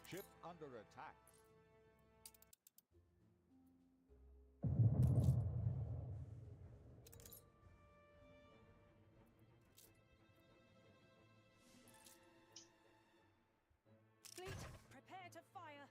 Ship under attack. Fleet, prepare to fire.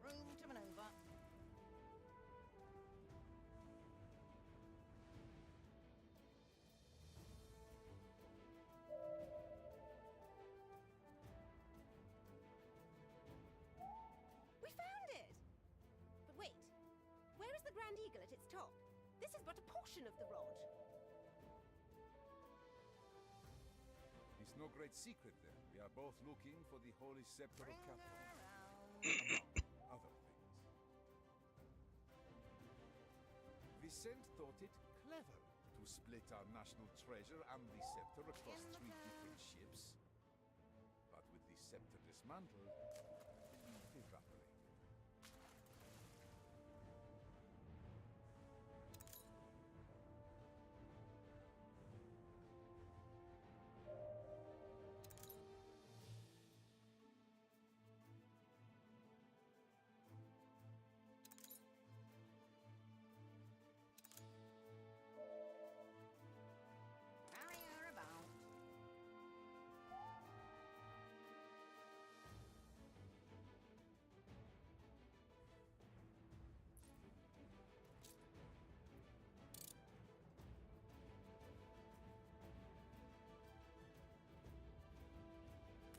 Room to maneuver. We found it! But wait, where is the Grand Eagle at its top? This is but a portion of the rod. It's no great secret then. We are both looking for the Holy Scepter Bring of her Captain, around. among other things. Vicent thought it clever to split our national treasure and the scepter across In the 3 pan. different ships. But with the scepter dismantled, the belief evaporated. Barrier about.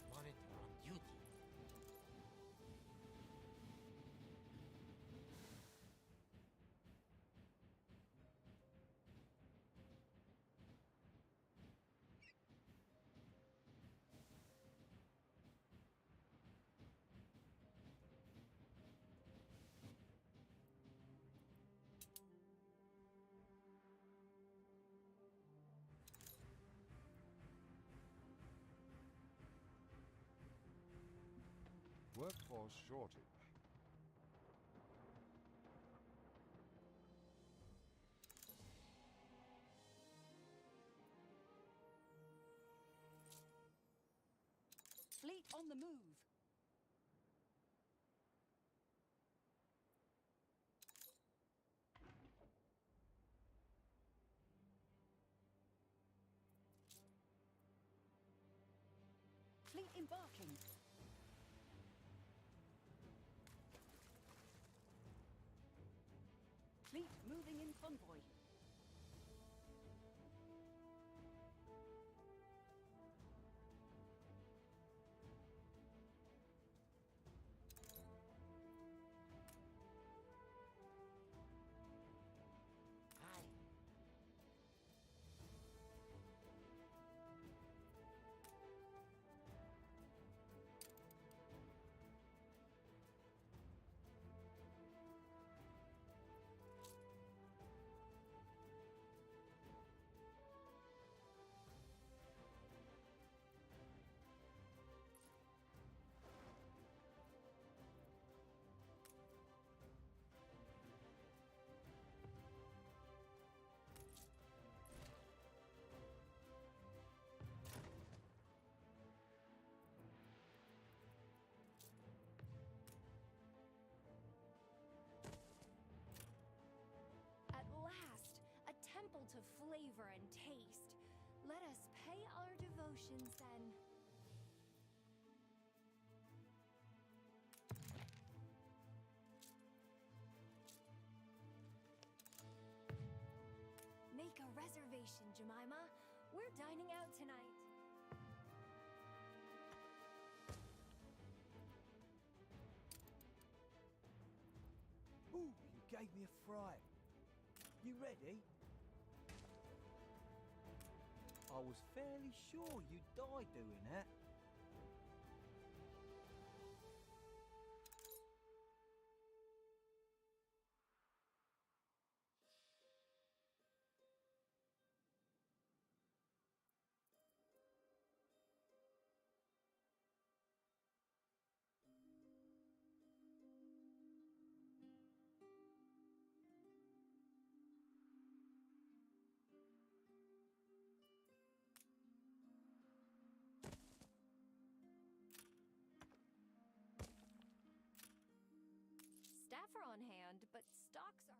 Monitor on duty. Workforce shortage. Fleet on the move. Fleet embarking. Fleet moving in convoy. Aye. At last, a temple to flavor and taste. Let us pay our devotions then. reservation, Jemima. We're dining out tonight. Ooh, you gave me a fright. You ready? I was fairly sure you'd die doing that. Staff are on hand, but stocks are...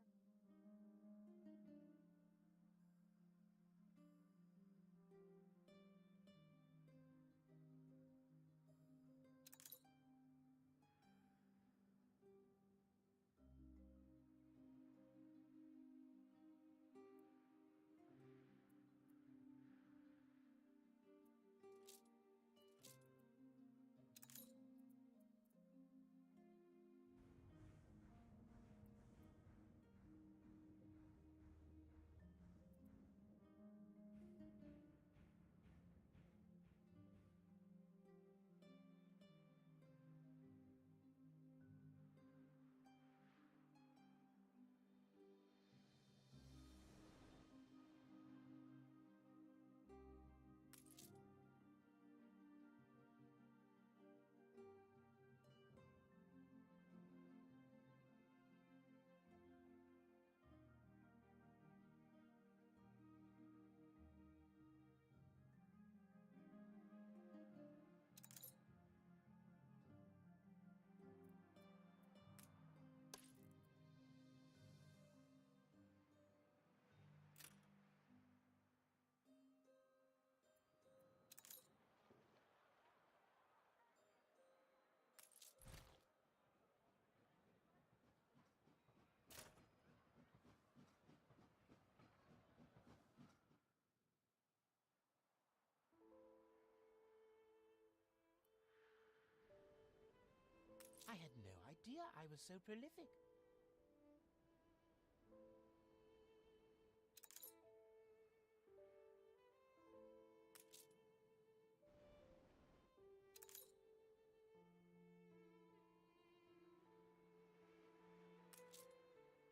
I had no idea I was so prolific.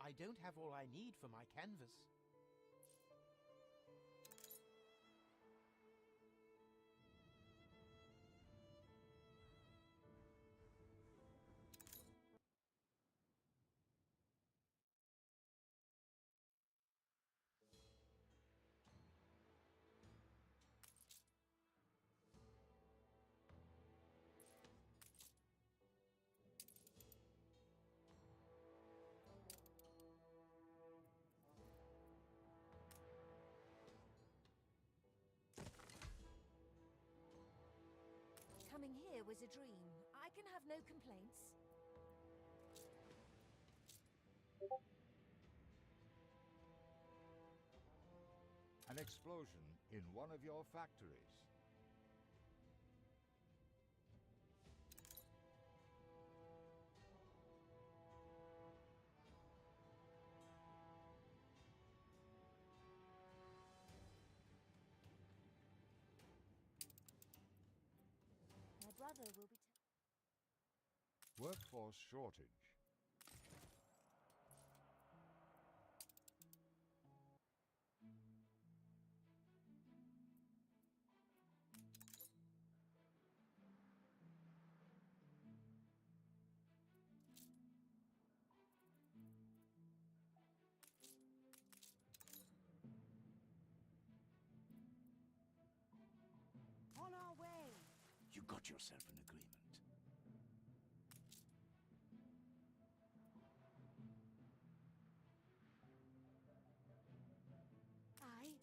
I don't have all I need for my canvas. Coming here was a dream. I can have no complaints. An explosion in one of your factories. My brother will be... Workforce shortage. On our way! You got yourself an agreement. Aye.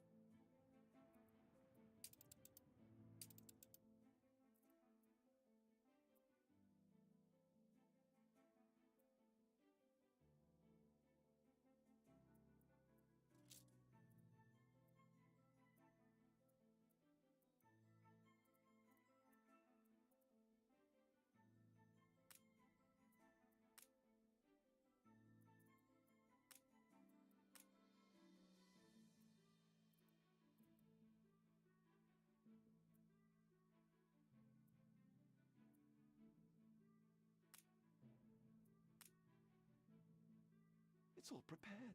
It's all prepared.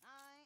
Aye.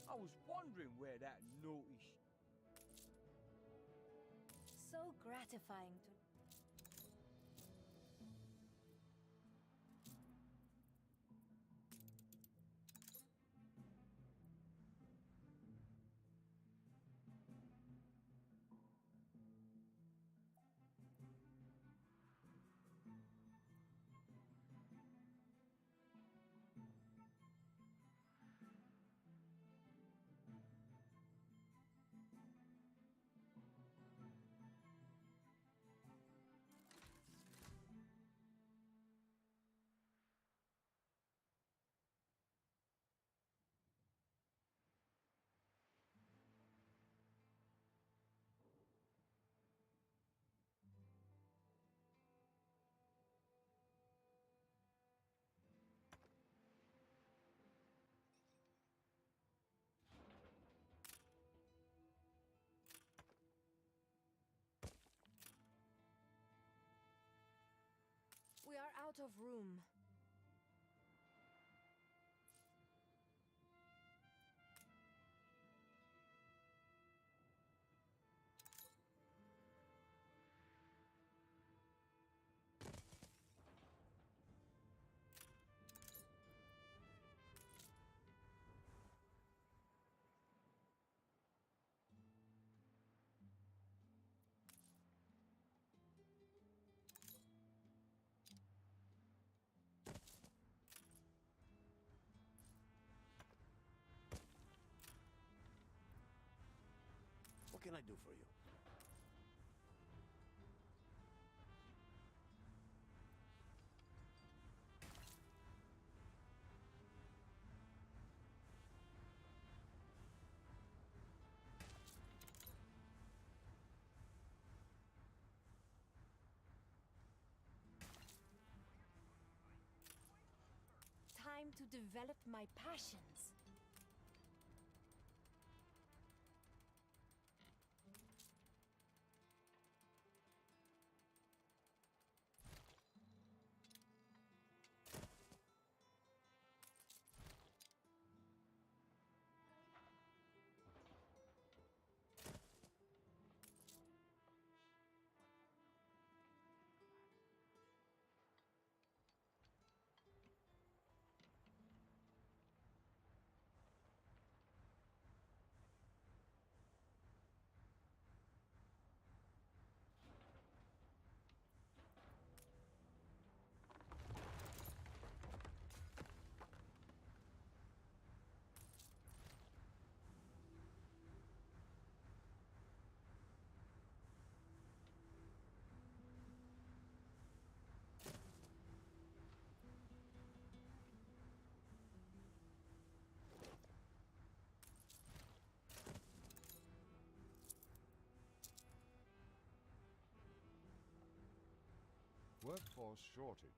I was wondering where that notice. So gratifying to... We are out of room. What can I do for you? Time to develop my passions. Workforce shortage.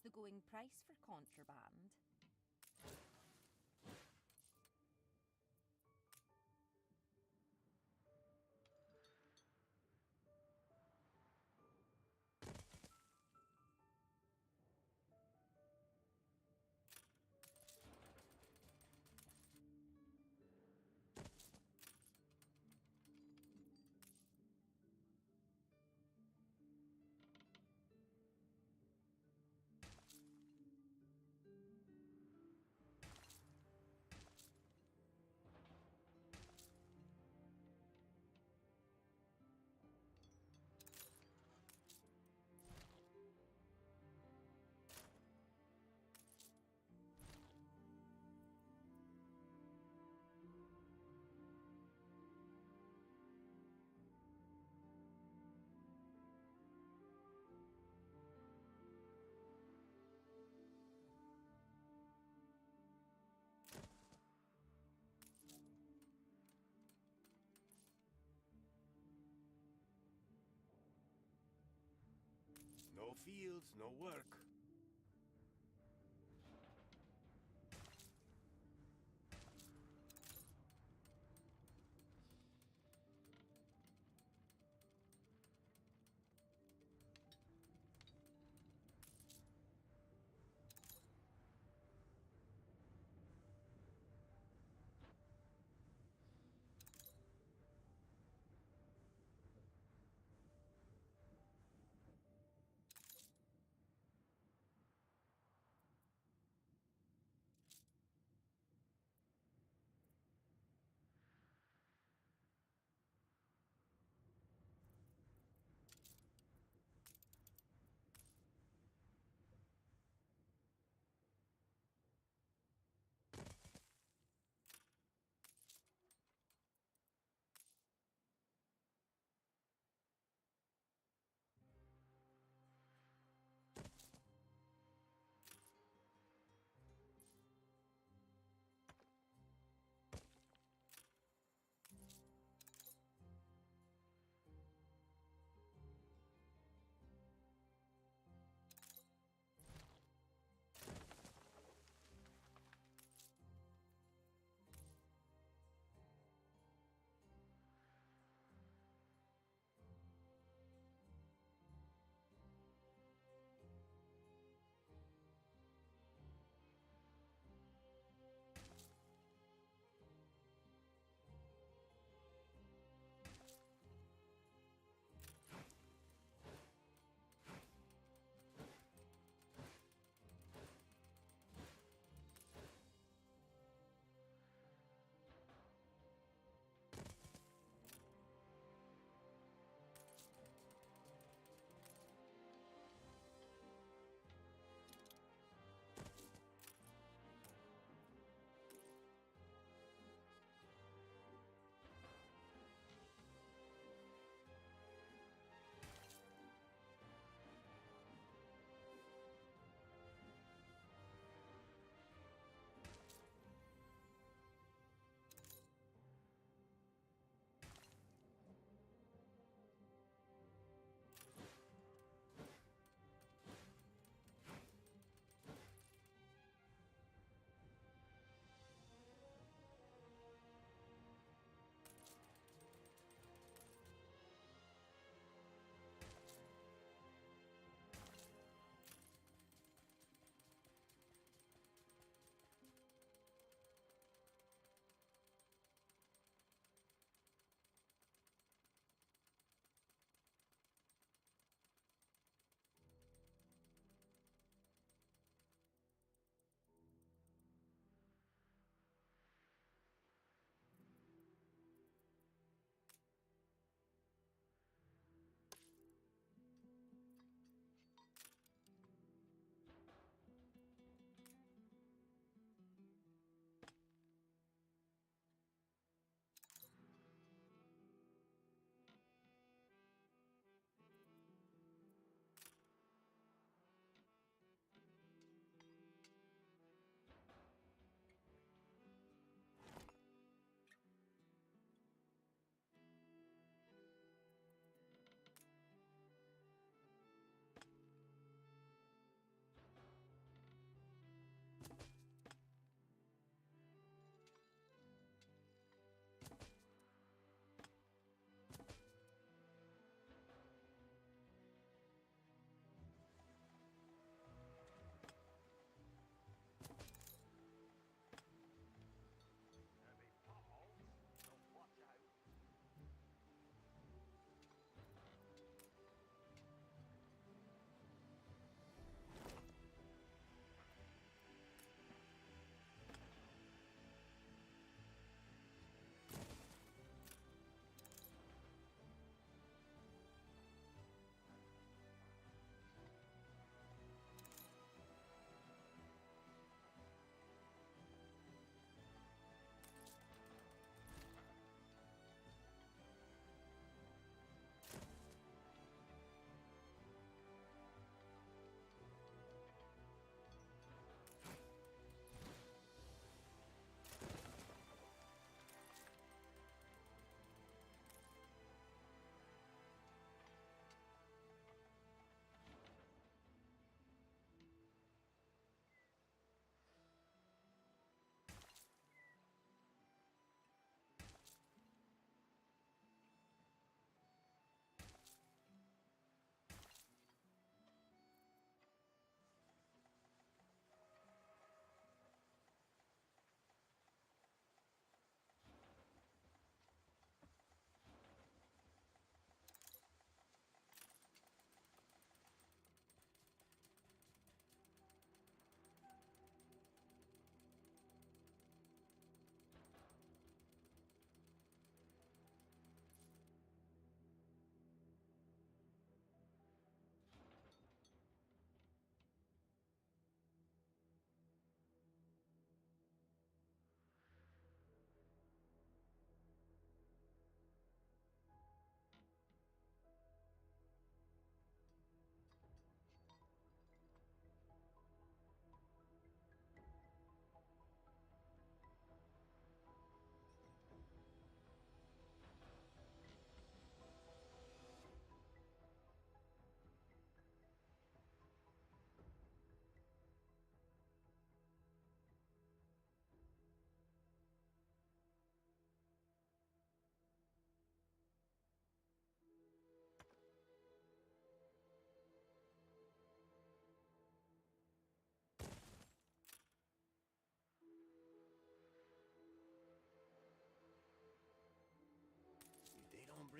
the going price for contraband? No fields, no work.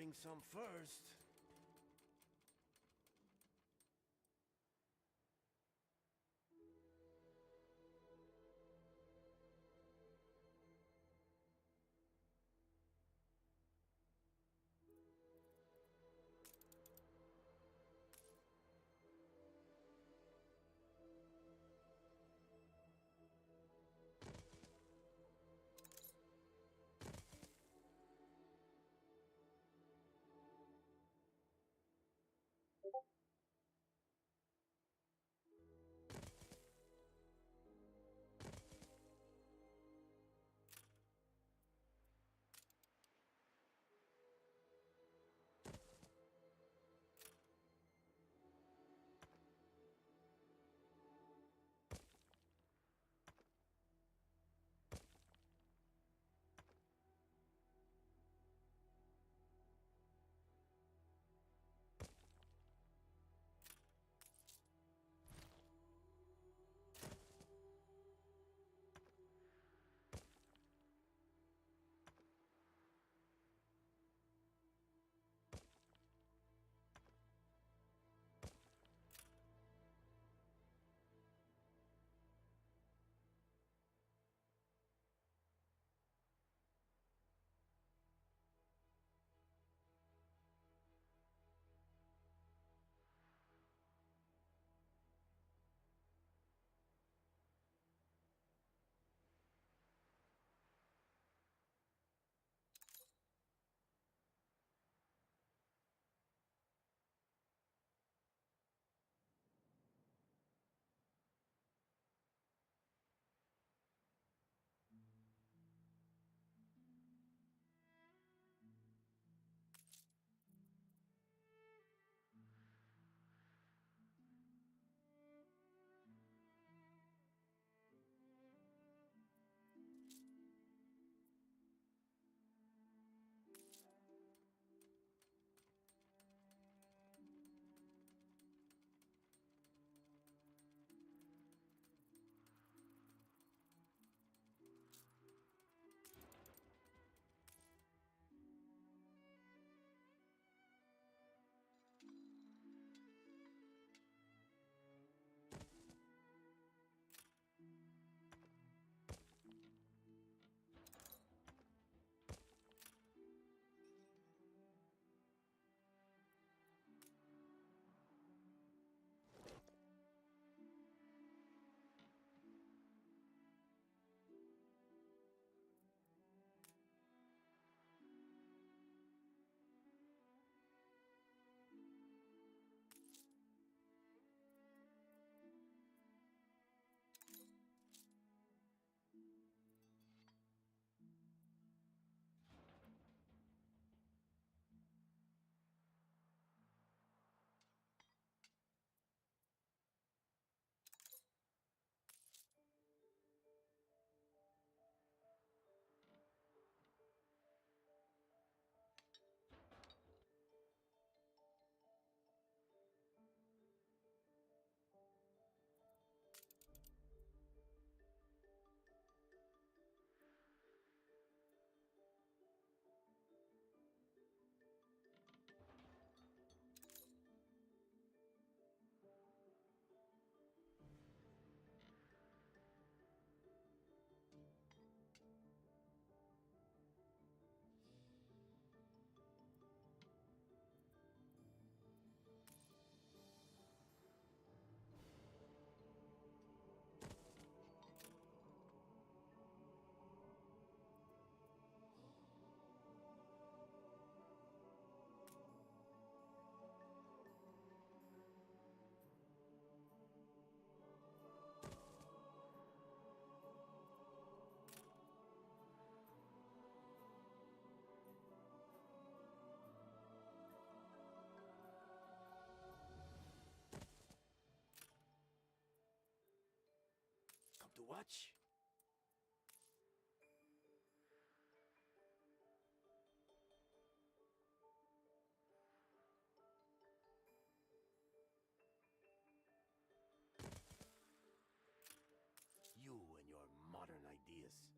having some first. To watch? You and your modern ideas.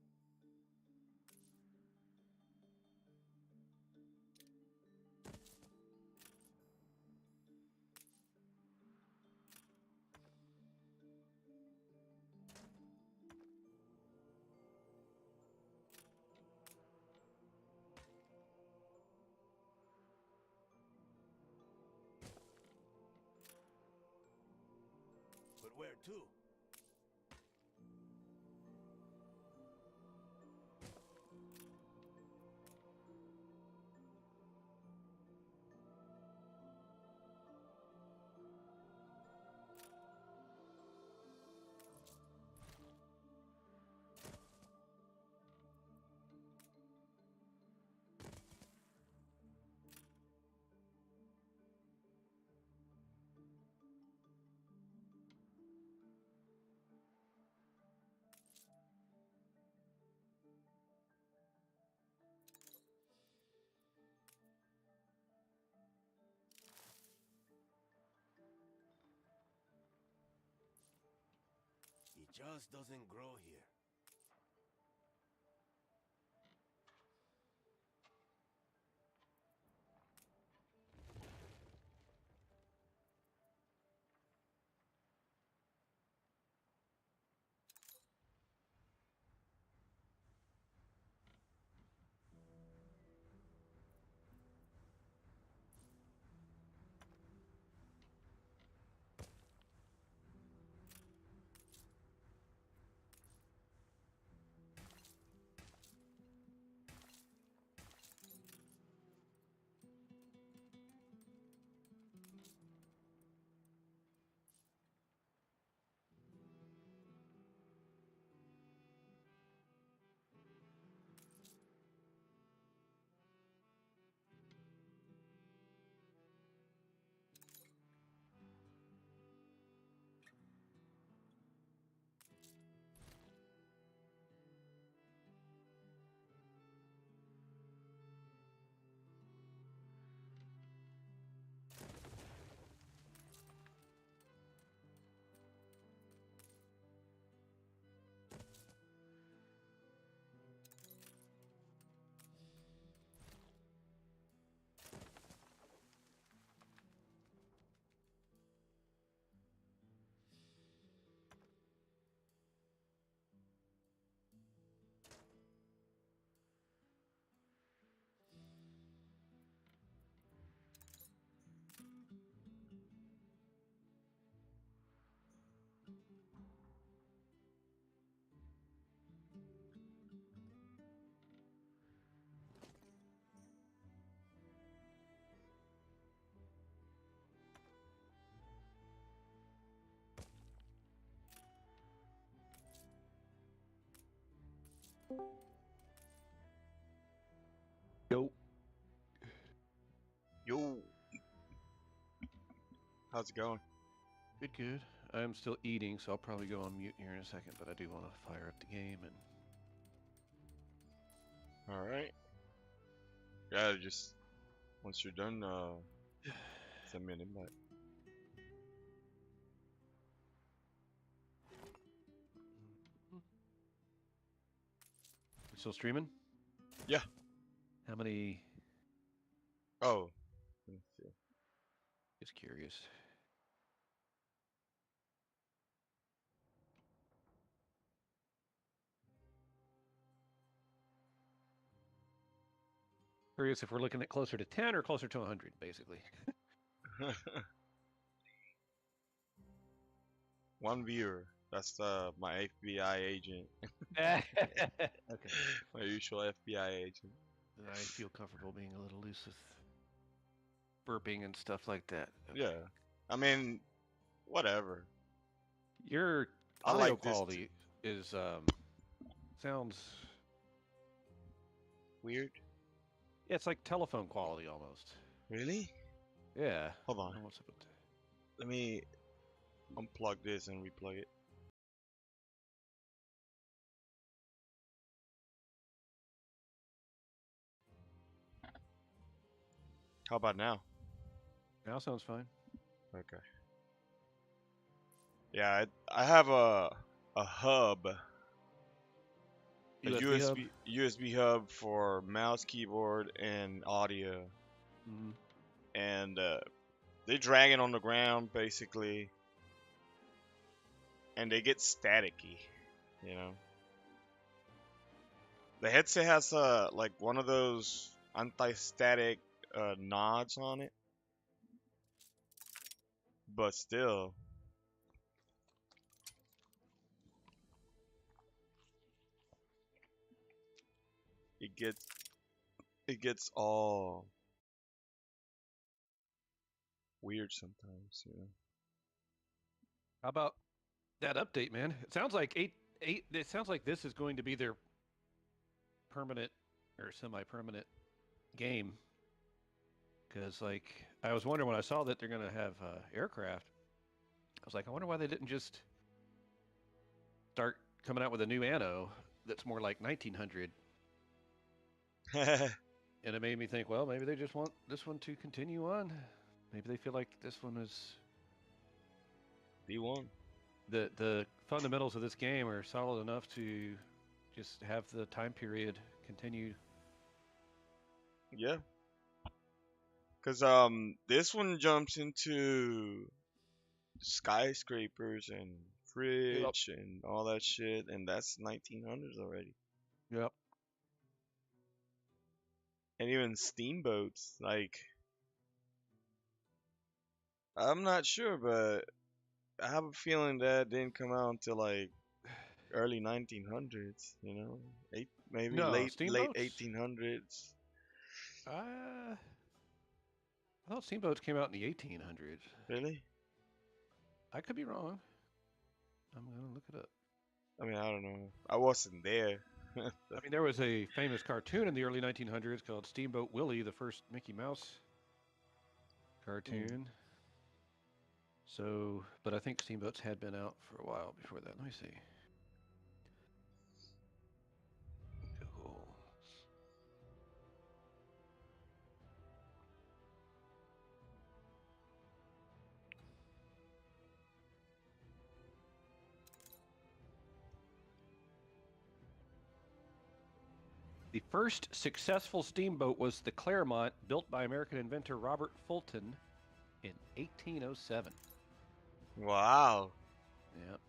hardware too. It just doesn't grow here. Yo. Yo. How's it going? Good, good. I'm still eating, so I'll probably go on mute here in a second, but I do want to fire up the game and... Alright. Yeah, just once you're done, send me an invite. You still streaming? Yeah. How many... Oh. Let's see. Just curious. Curious if we're looking at closer to 10 or closer to 100, basically. One viewer. That's my FBI agent. Okay. My usual FBI agent. I feel comfortable being a little loose with burping and stuff like that. Okay. Yeah. I mean, whatever. Your I audio like this quality is sounds weird. yeah, it's like telephone quality almost. Really? Yeah. Hold on. What's up with that? Let me unplug this and replug it. How about now? Now sounds fine. Okay. Yeah, I have a hub, a USB hub for mouse, keyboard, and audio, Mm-hmm. and they drag it on the ground basically, and they get staticky, you know. The headset has like one of those anti-static nods on it, but still, it gets all weird sometimes, you know. How about that update, man? It sounds like eight. It sounds like this is going to be their permanent or semi-permanent game. Because like I was wondering when I saw that they're going to have aircraft, I was like, I wonder why they didn't just start coming out with a new Anno that's more like 1900. And it made me think, well, maybe they just want this one to continue on. Maybe they feel like this one is D1. The fundamentals of this game are solid enough to just have the time period continue. Yeah. Cause this one jumps into skyscrapers and fridge and all that shit, and that's 1900s already. Yep. And even steamboats, like I'm not sure, but I have a feeling that didn't come out until like early 1900s, you know, maybe No, late steamboats? 1800s. I thought steamboats came out in the 1800s. Really? I could be wrong. I'm gonna look it up. I mean, I don't know. I wasn't there. I mean, there was a famous cartoon in the early 1900s called Steamboat Willie, the first Mickey Mouse cartoon. So, but I think steamboats had been out for a while before that. Let me see. Cool. The first successful steamboat was the Claremont, built by American inventor Robert Fulton in 1807. Wow. Yep.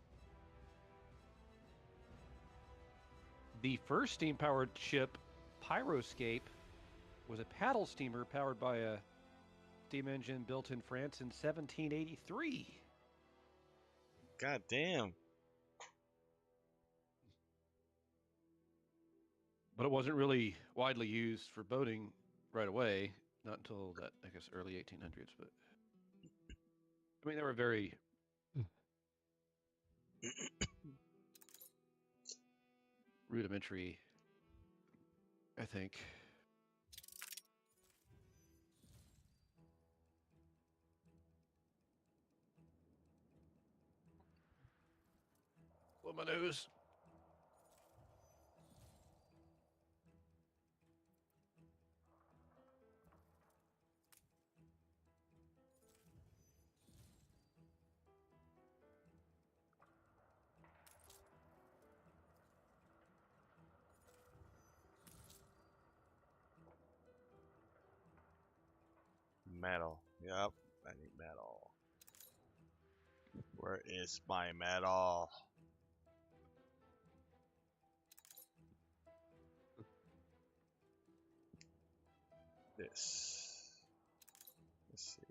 The first steam-powered ship, Pyroscape, was a paddle steamer powered by a steam engine built in France in 1783. God damn. But it wasn't really widely used for boating right away, not until that, I guess, early 1800s. But I mean, they were very rudimentary, I think. Blow my nose. Metal. Yep. I need metal. Where is my metal? This. Let's see.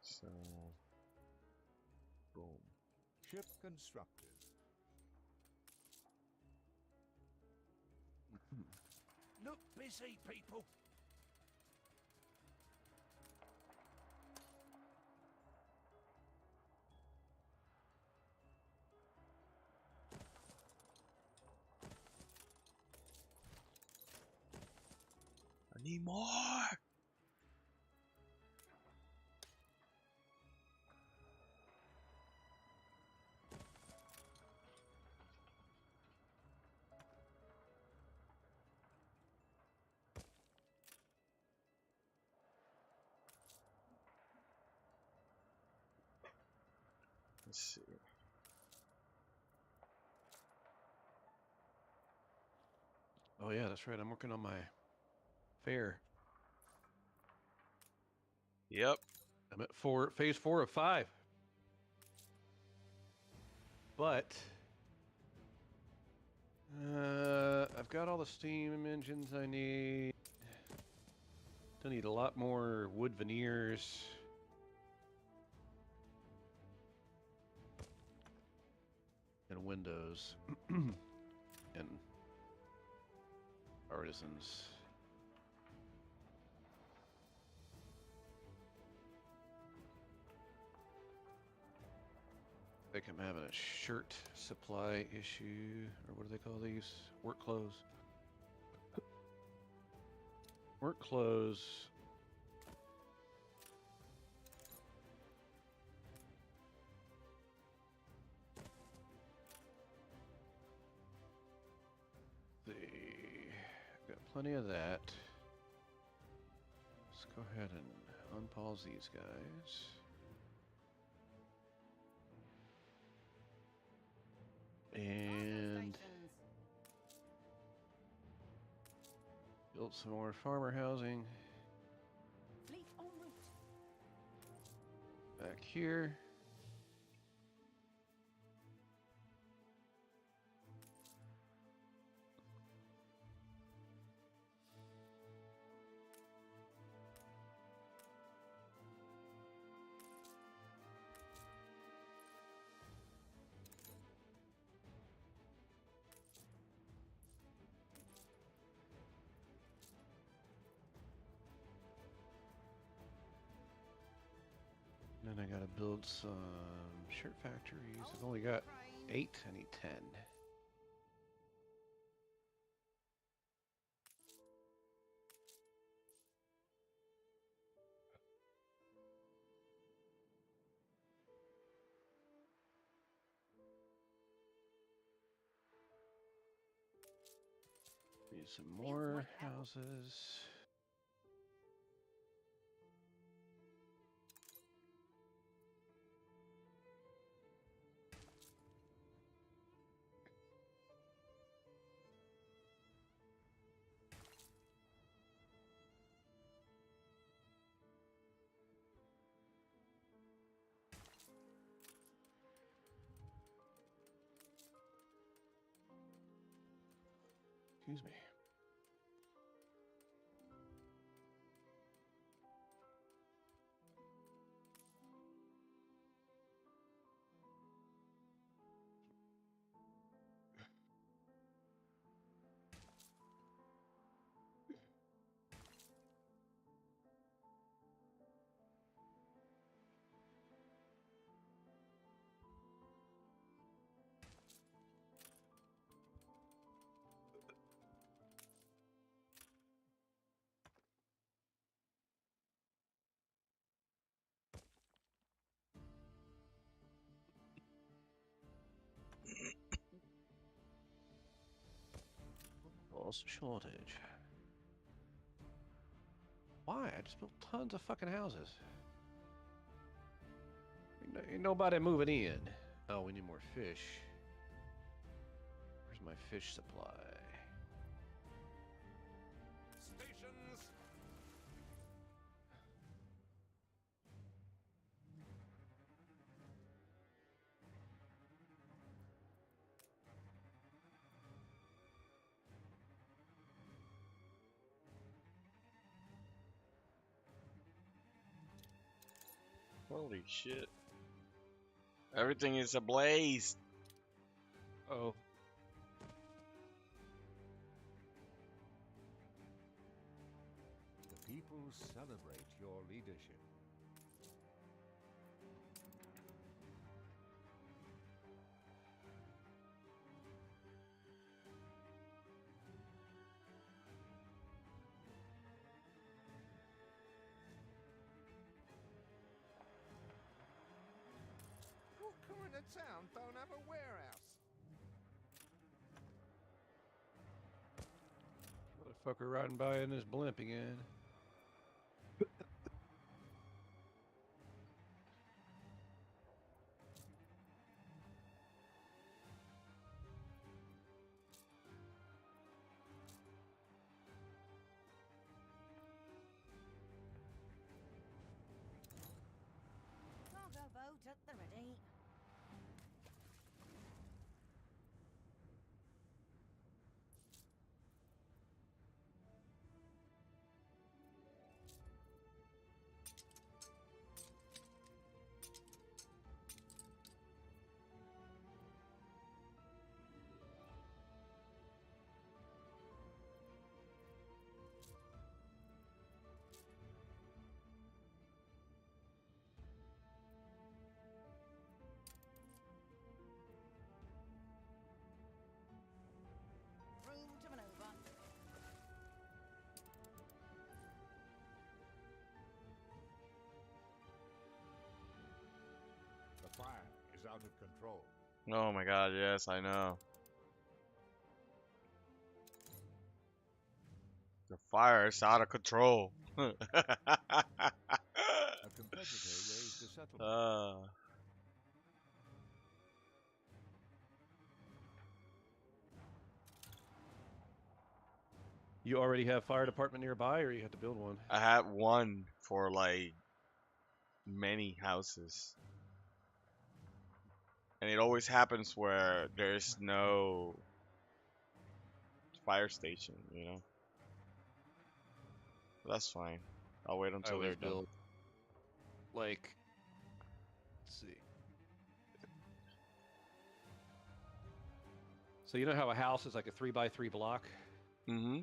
So, boom. Ship constructed. Look busy, people. I need more. Let's see. Oh yeah, that's right. I'm working on my fair. Yep. I'm at phase 4 of 5. But I've got all the steam engines I need. Still need a lot more wood veneers. windows and artisans. I think I'm having a shirt supply issue, or what do they call these? Work clothes. Work clothes. Got plenty of that. Let's go ahead and unpause these guys. And built some more farmer housing Fleet en route. back here. Then I gotta build some shirt factories. I've only got 8. I need 10. Need some more houses. Excuse me. Also shortage. Why? I just built tons of fucking houses. Ain't nobody moving in. Oh, we need more fish. Where's my fish supply? Stations! Holy shit. Everything is ablaze. Oh. The people celebrate your leadership. What kind of town don't have a warehouse? Motherfucker riding by in his blimp again. Cargo boat at the ready. out of control. Oh my god, yes, I know. The fire is out of control. A competitor raised a settlement. You already have fire department nearby, or you have to build one? I had one for like many houses. And it always happens where there's no fire station, you know? That's fine. I'll wait I until they're always done. build like, let's see. So you know how a house is like a 3x3 block? Mm-hmm.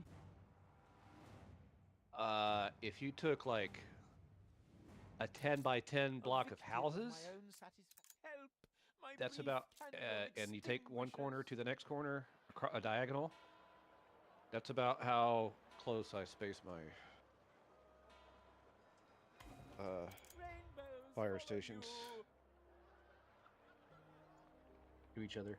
If you took like a 10x10 block of houses, that's about, and you take one corner to the next corner, a diagonal. That's about how close I space my fire stations to each other.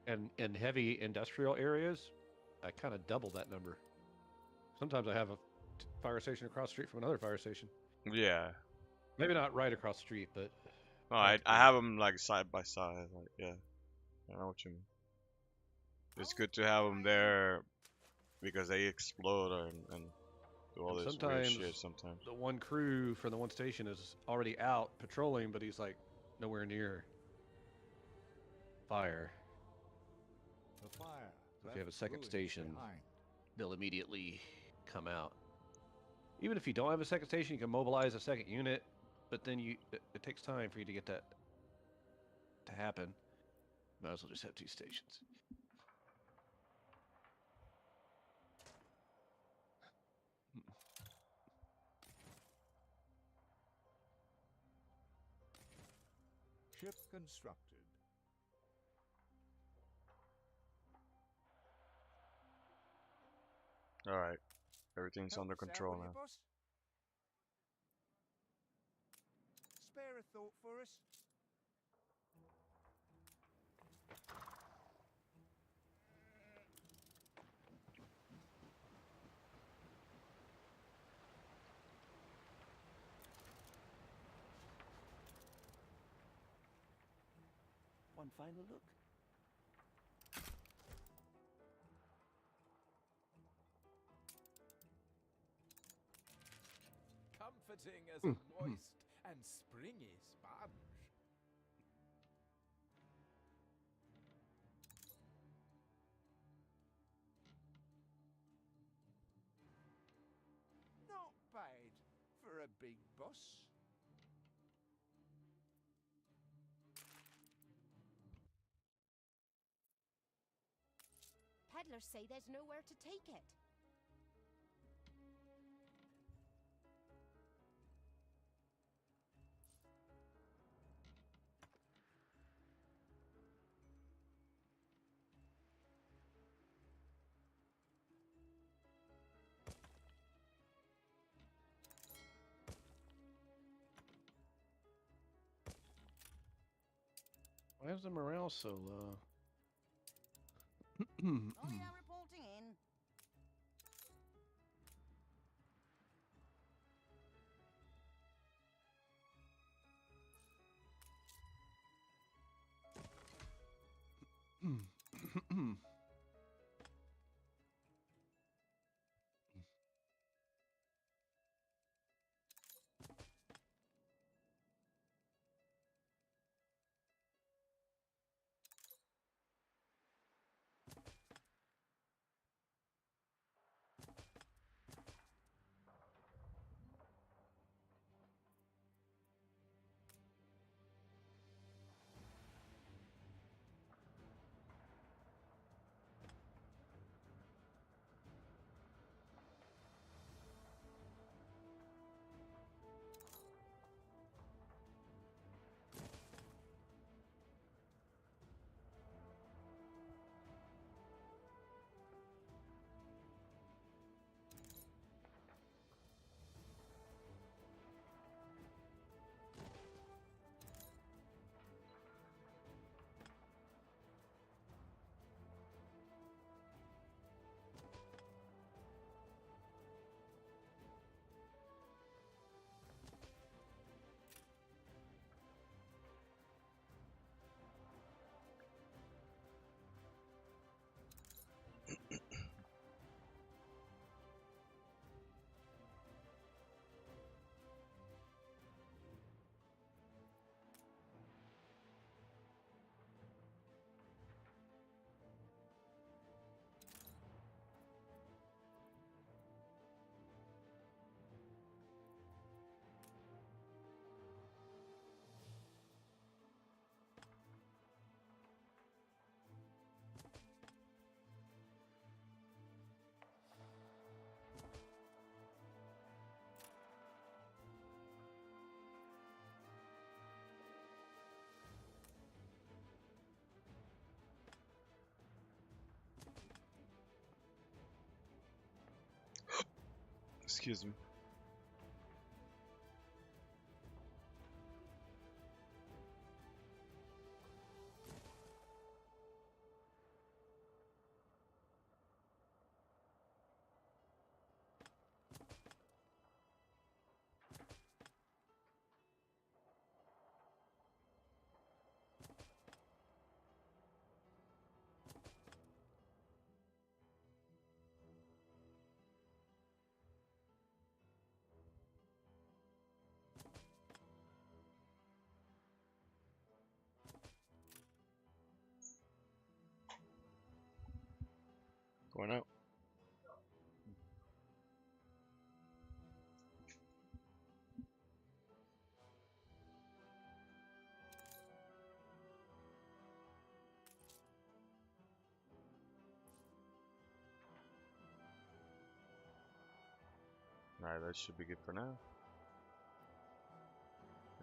And in heavy industrial areas, I kind of double that number. Sometimes I have a fire station across the street from another fire station. Yeah. Maybe not right across the street, but No, I have them like side by side. Like, yeah. I know what you mean. It's good to have them there because they explode and do all this weird shit sometimes. The one crew from the one station is already out patrolling, but he's like nowhere near fire. The fire. So if you have a second station, they'll immediately come out. Even if you don't have a second station, you can mobilize a second unit, but then it takes time for you to get that to happen. Might as well just have two stations. Ship constructed. All right. Everything's under control now. Spare a thought for us? One final look. Comforting as a moist and springy sponge. Not bad for a big boss. Peddlers say there's nowhere to take it. Why is the morale so low? Olga reporting in. Excuse me. Going out. Alright, that should be good for now.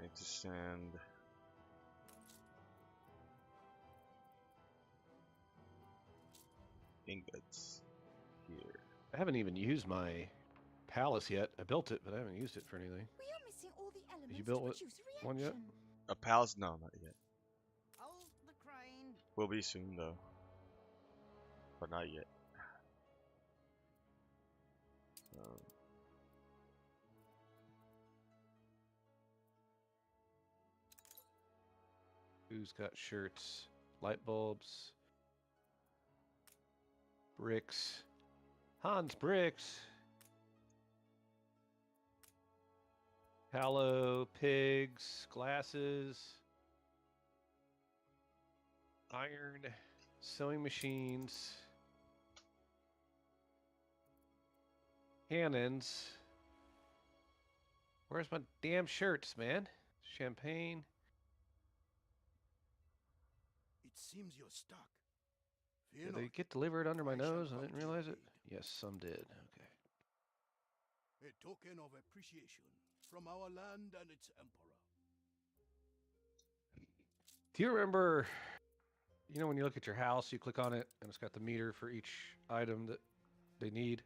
Need to send ingots here. I haven't even used my palace yet. I built it, but I haven't used it for anything. We are missing all the elements you built to it- produce a one yet? reaction. A palace? No, not yet. Hold the crane. Will be soon though. But not yet. So Who's got shirts? Light bulbs. Bricks. Hans bricks. Tallow, pigs, glasses. Iron, sewing machines. Cannons. Where's my damn shirts, man? Champagne. It seems you're stuck. Fear Did not. they get delivered under my I shall nose? I come didn't to your realize it. aid. Yes, some did. Okay. A token of appreciation from our land and its emperor. Do you remember, when you look at your house, you click on it, and it's got the meter for each item that they need?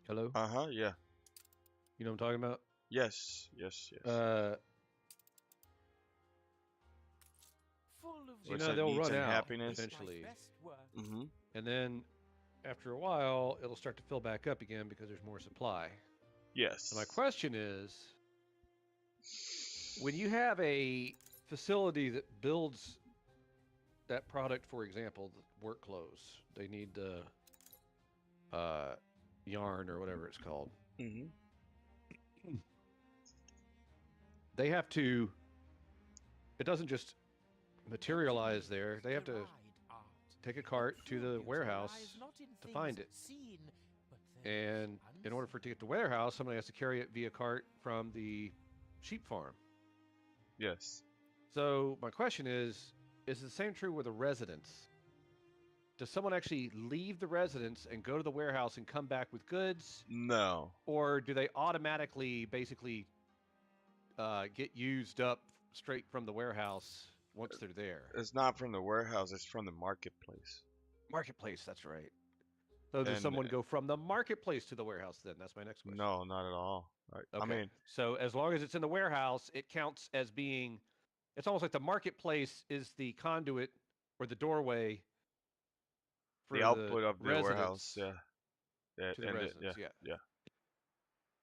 Hello? yeah. You know what I'm talking about? Yes. Full of You It's know, like they'll needs run and out happiness. eventually. my best work. Mm-hmm. And then after a while, it'll start to fill back up again because there's more supply. Yes. So my question is, when you have a facility that builds that product, for example, the work clothes, they need the yarn or whatever it's called. Mm-hmm. They have to. It doesn't just materialize there. They have to take a cart to the warehouse to find it. And in order for it to get to the warehouse, somebody has to carry it via cart from the sheep farm. Yes. So my question is the same true with a residence? Does someone actually leave the residence and go to the warehouse and come back with goods? No. Or do they automatically basically get used up straight from the warehouse once they're there? It's not from the warehouse, it's from the marketplace. Marketplace, that's right. So does And, someone go from the marketplace to the warehouse then? That's my next question. No, not at all. Right. Okay. I mean, so as long as it's in the warehouse, it counts as being, it's almost like the marketplace is the conduit or the doorway for the output of the residents warehouse, yeah. to the and residents, yeah.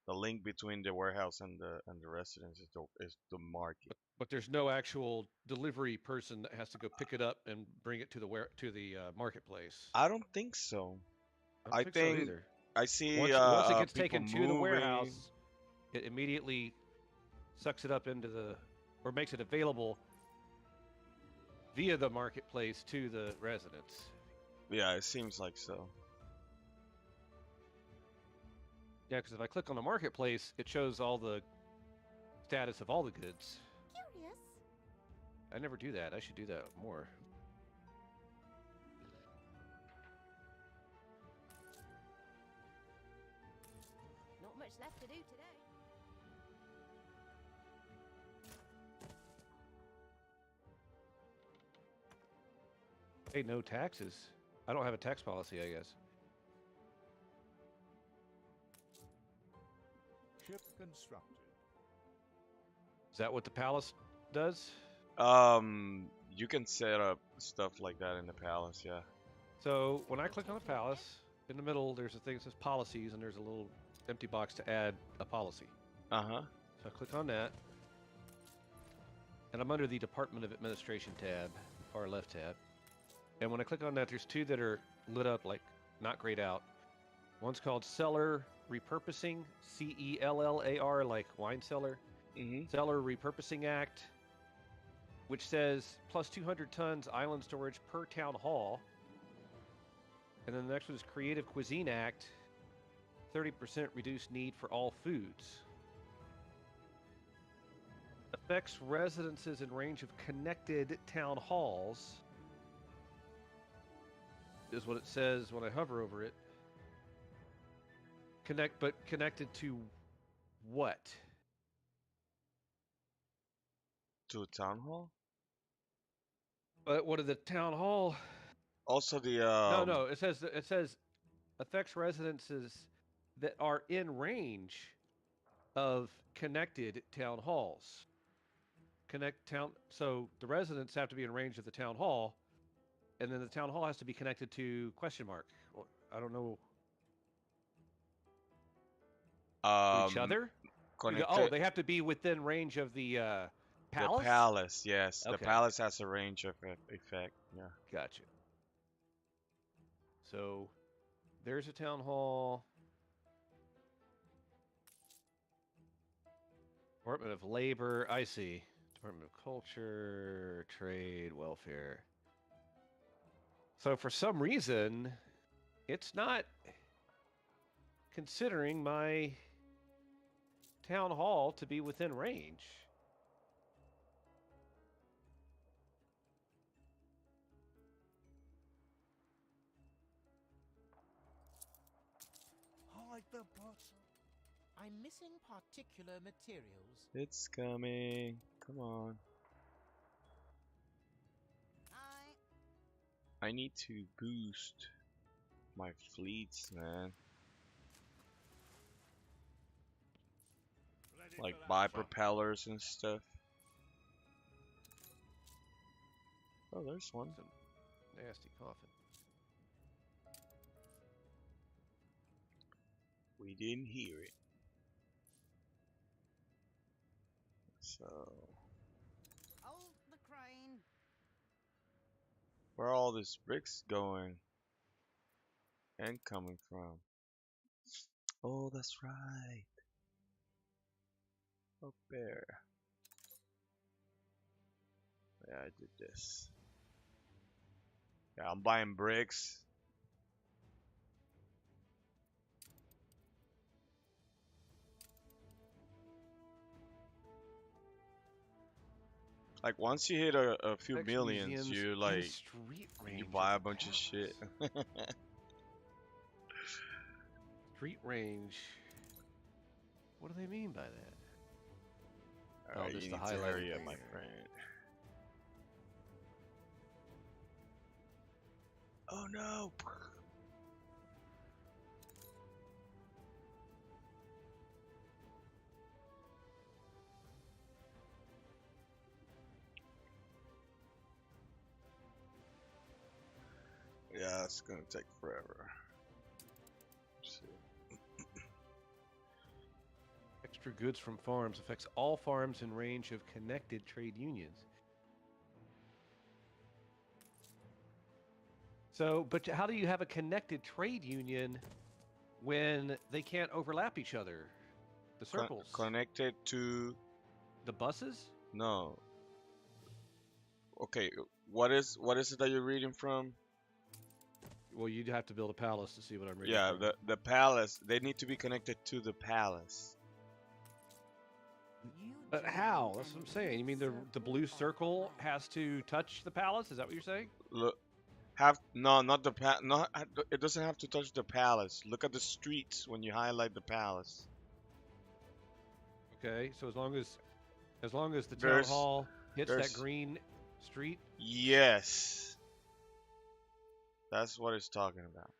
The link between the warehouse and the residence is the market. But there's no actual delivery person that has to go pick it up and bring it to the marketplace. I don't think so. I don't think so either. I see Once it gets people taken to the warehouse, it immediately sucks it up into or makes it available via the marketplace to the residents. Yeah, it seems like so. Yeah, because if I click on the marketplace, it shows all the status of all the goods. Curious. I never do that. I should do that more. Not much left to do today. Pay no taxes. I don't have a tax policy, I guess. Ship constructed. Is that what the palace does? You can set up stuff like that in the palace, yeah. So when I click on the palace, in the middle there's a thing that says policies, and there's a little empty box to add a policy. Uh-huh. So I click on that, and I'm under the Department of Administration tab, far left tab. And when I click on that, there's two that are lit up like not grayed out. One's called Cellar Repurposing, CELLAR, like wine cellar. Cellar Repurposing Act, which says plus 200 tons island storage per town hall. And then the next one is Creative Cuisine Act, 30% reduced need for all foods. Affects residences in range of connected town halls, is what it says when I hover over it. But connected to what? To a town hall? But what are the town hall? Also the No, it says affects residences that are in range of connected town halls. So the residents have to be in range of the town hall, and then the town hall has to be connected to question mark. Well, I don't know. Each other? Connected. They have to be within range of the palace? The palace, yes. Okay. The palace has a range of effect, yeah. Gotcha. So there's a town hall. Department of Labor, I see. Department of Culture, Trade, Welfare. So for some reason, it's not considering my town hall to be within range. Hide the bottle. I'm missing particular materials. It's coming. Come on. I need to boost my fleets, man. Like buy propellers and stuff. Oh, there's one. Some nasty coffin. We didn't hear it. So, Hold the crane. where are all these bricks going and coming from? Oh, that's right. Up there. Yeah, I did this. Yeah, I'm buying bricks. Like once you hit a few Affects millions, museums you in like street you range buy a of bunch of shit. Street range. What do they mean by that? Alright, just you the need to highlight hurry up, thing my there. friend. Oh no! Yeah, it's gonna take forever. Let's see. Extra goods from farms affects all farms in range of connected trade unions. So, but how do you have a connected trade union when they can't overlap each other? The circles. Connected to the buses? No. Okay, what is it that you're reading from? Well, you'd have to build a palace to see what I'm reading. Yeah, from. the palace. They need to be connected to the palace. But how? That's what I'm saying. You mean the blue circle has to touch the palace? Is that what you're saying? Look, not the it doesn't have to touch the palace. Look at the streets when you highlight the palace. Okay, so as long as the town hall hits that green street. Yes. That's what it's talking about.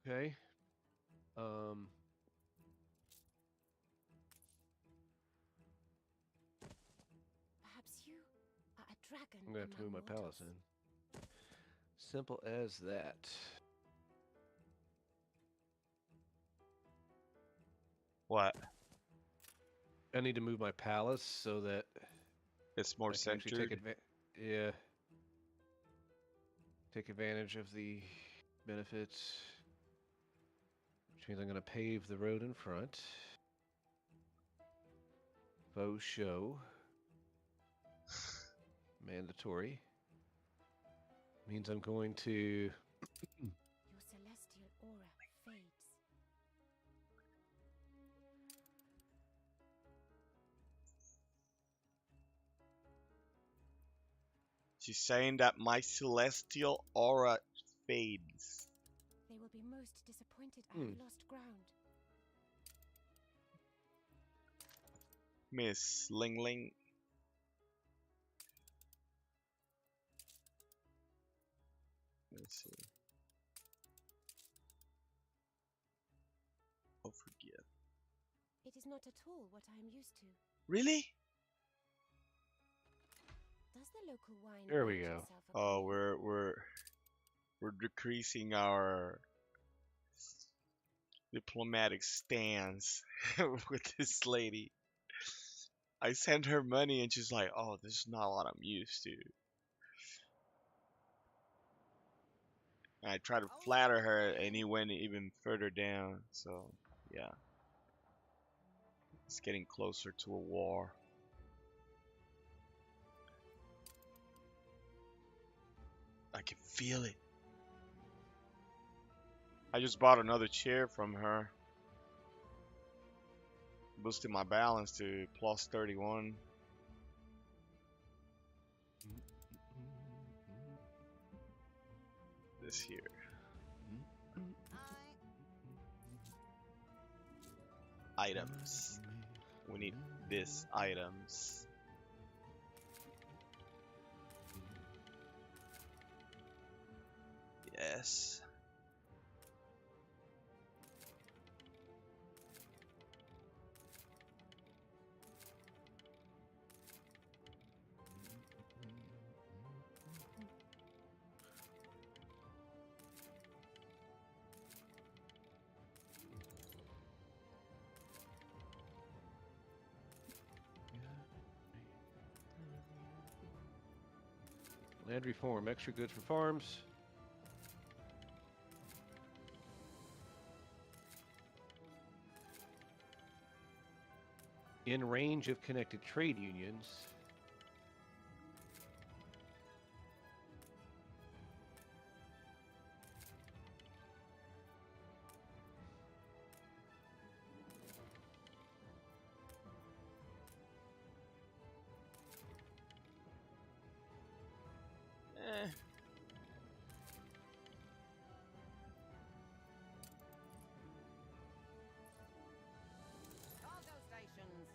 Okay. Perhaps you are a dragon. I'm gonna have to move among my palace mortals. in. Simple as that. What? I need to move my palace so that It's more I can actually take centered. take advantage of the benefits, which means I'm going to pave the road in front. Faux show. Mandatory. Means I'm going to... Your celestial aura fades. She's saying that my celestial aura fades. They will be most disappointed I have lost ground. Miss Ling Ling. Let's see. Oh, forgive. It is not at all what I am used to. Really? Does the local wine There we match go. itself up Oh, here? we're decreasing our diplomatic stance with this lady. I sent her money and she's like, "Oh, this is not what I'm used to." And I tried to flatter her, and he went even further down. So, yeah, it's getting closer to a war. I can feel it. I just bought another chair from her, boosted my balance to plus 31. This here. Items. We need this items. Yes. Land reform, extra goods for farms. In range of connected trade unions. Cargo stations.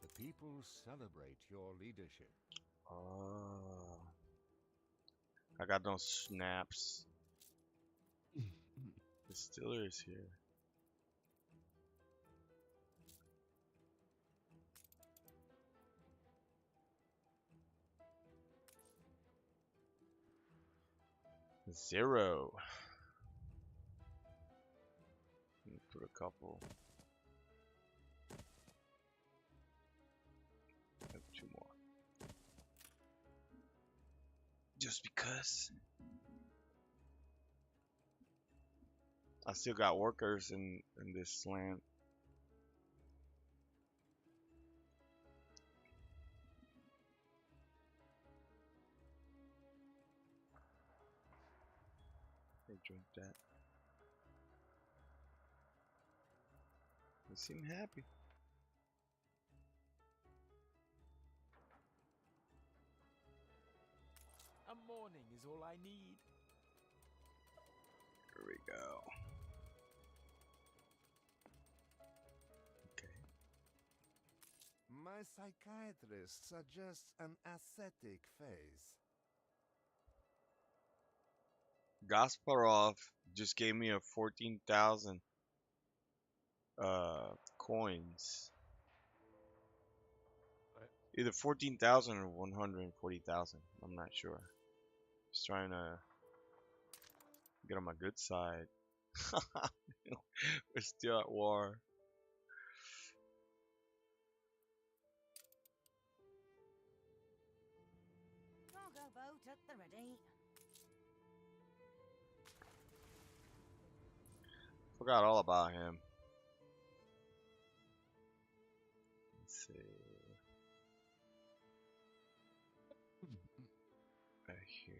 The people celebrate your leadership. Oh. I got no snaps. The Stiller is here. Zero. Put a couple. Have two more. Just because. I still got workers in this land. They drink that. They seem happy. A morning is all I need. Here we go. Okay. My psychiatrist suggests an ascetic phase. Gasparov just gave me a 14,000 coins. Right. Either 14,000 or 140,000. I'm not sure. Just trying to get on my good side. We're still at war. Cargo boat at the ready. Forgot all about him. Let's see. Back here.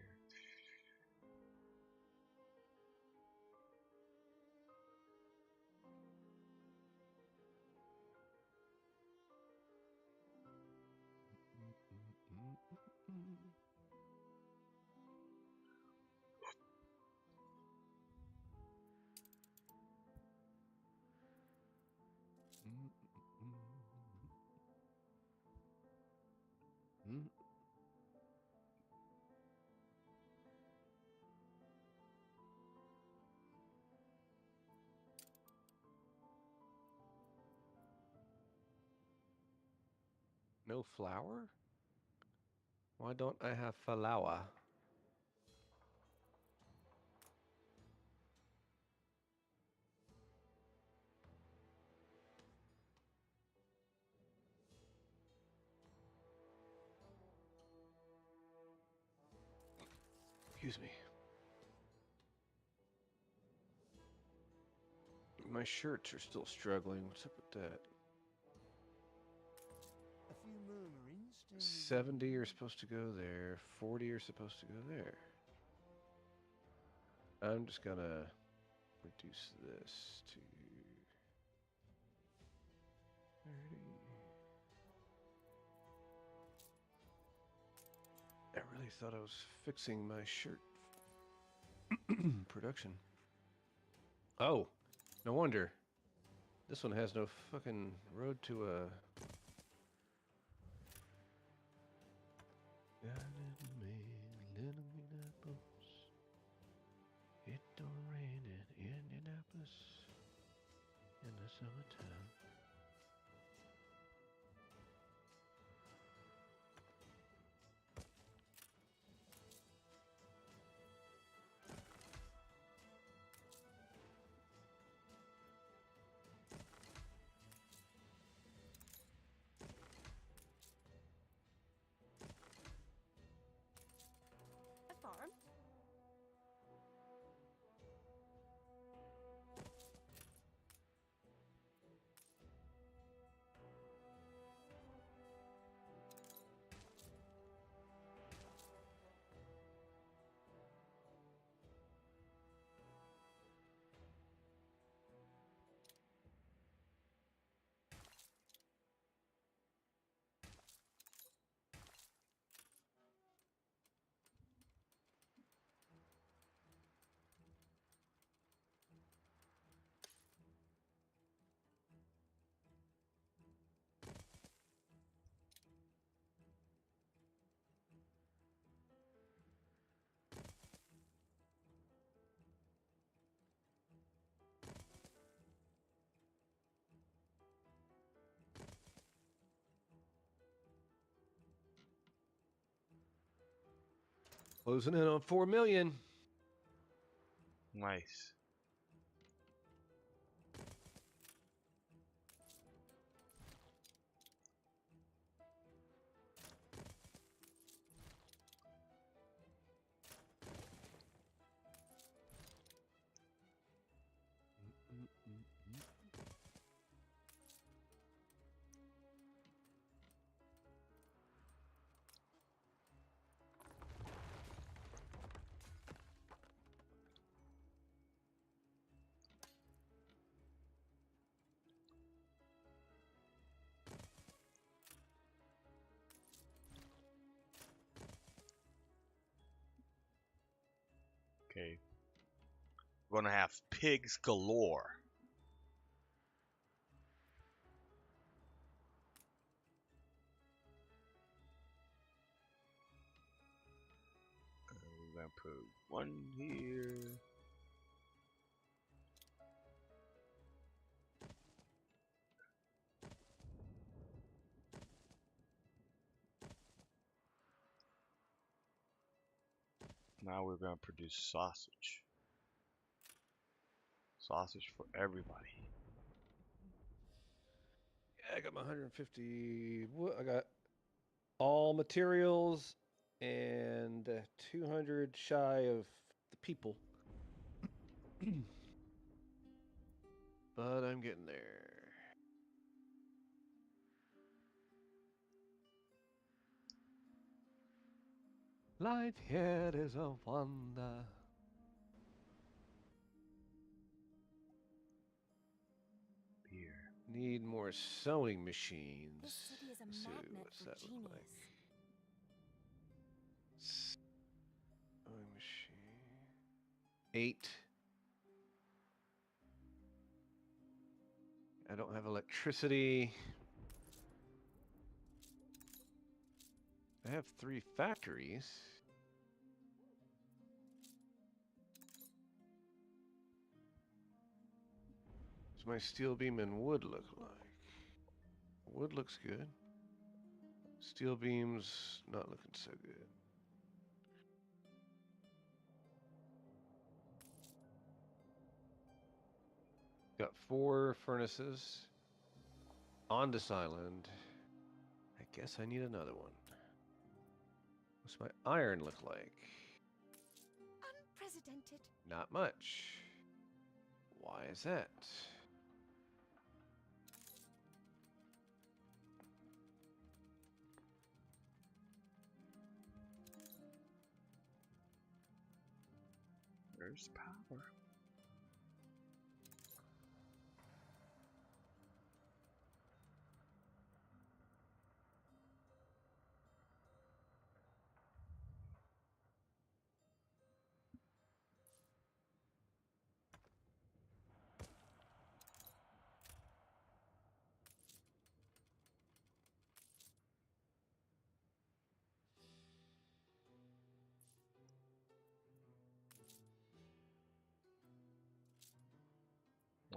No flour? Why don't I have flour? Excuse me. My shirts are still struggling. What's up with that? A few murmurings. 70 are supposed to go there. 40 are supposed to go there. I'm just gonna reduce this to 30. I really thought I was fixing my shirt production. Oh, no wonder. This one has no fucking road to a... Little Indianapolis. It don't rain in Indianapolis in the summertime. A farm? Closing in on 4 million. Nice. We're gonna have pigs galore. We're gonna put one here. Now we're gonna produce sausage. Sausage for everybody. Yeah, I got my 150. I got all materials and 200 shy of the people. But I'm getting there. Life here is a wonder. Beer. Need more sewing machines. This city is a Let's see, magnet what's for that look genius. like? Sewing machine. 8. I don't have electricity. I have 3 factories. What's my steel beam and wood look like? Wood looks good. Steel beams not looking so good. Got 4 furnaces on this island. I guess I need another one. What's my iron look like? Unprecedented. Not much. Why is that? Where's power?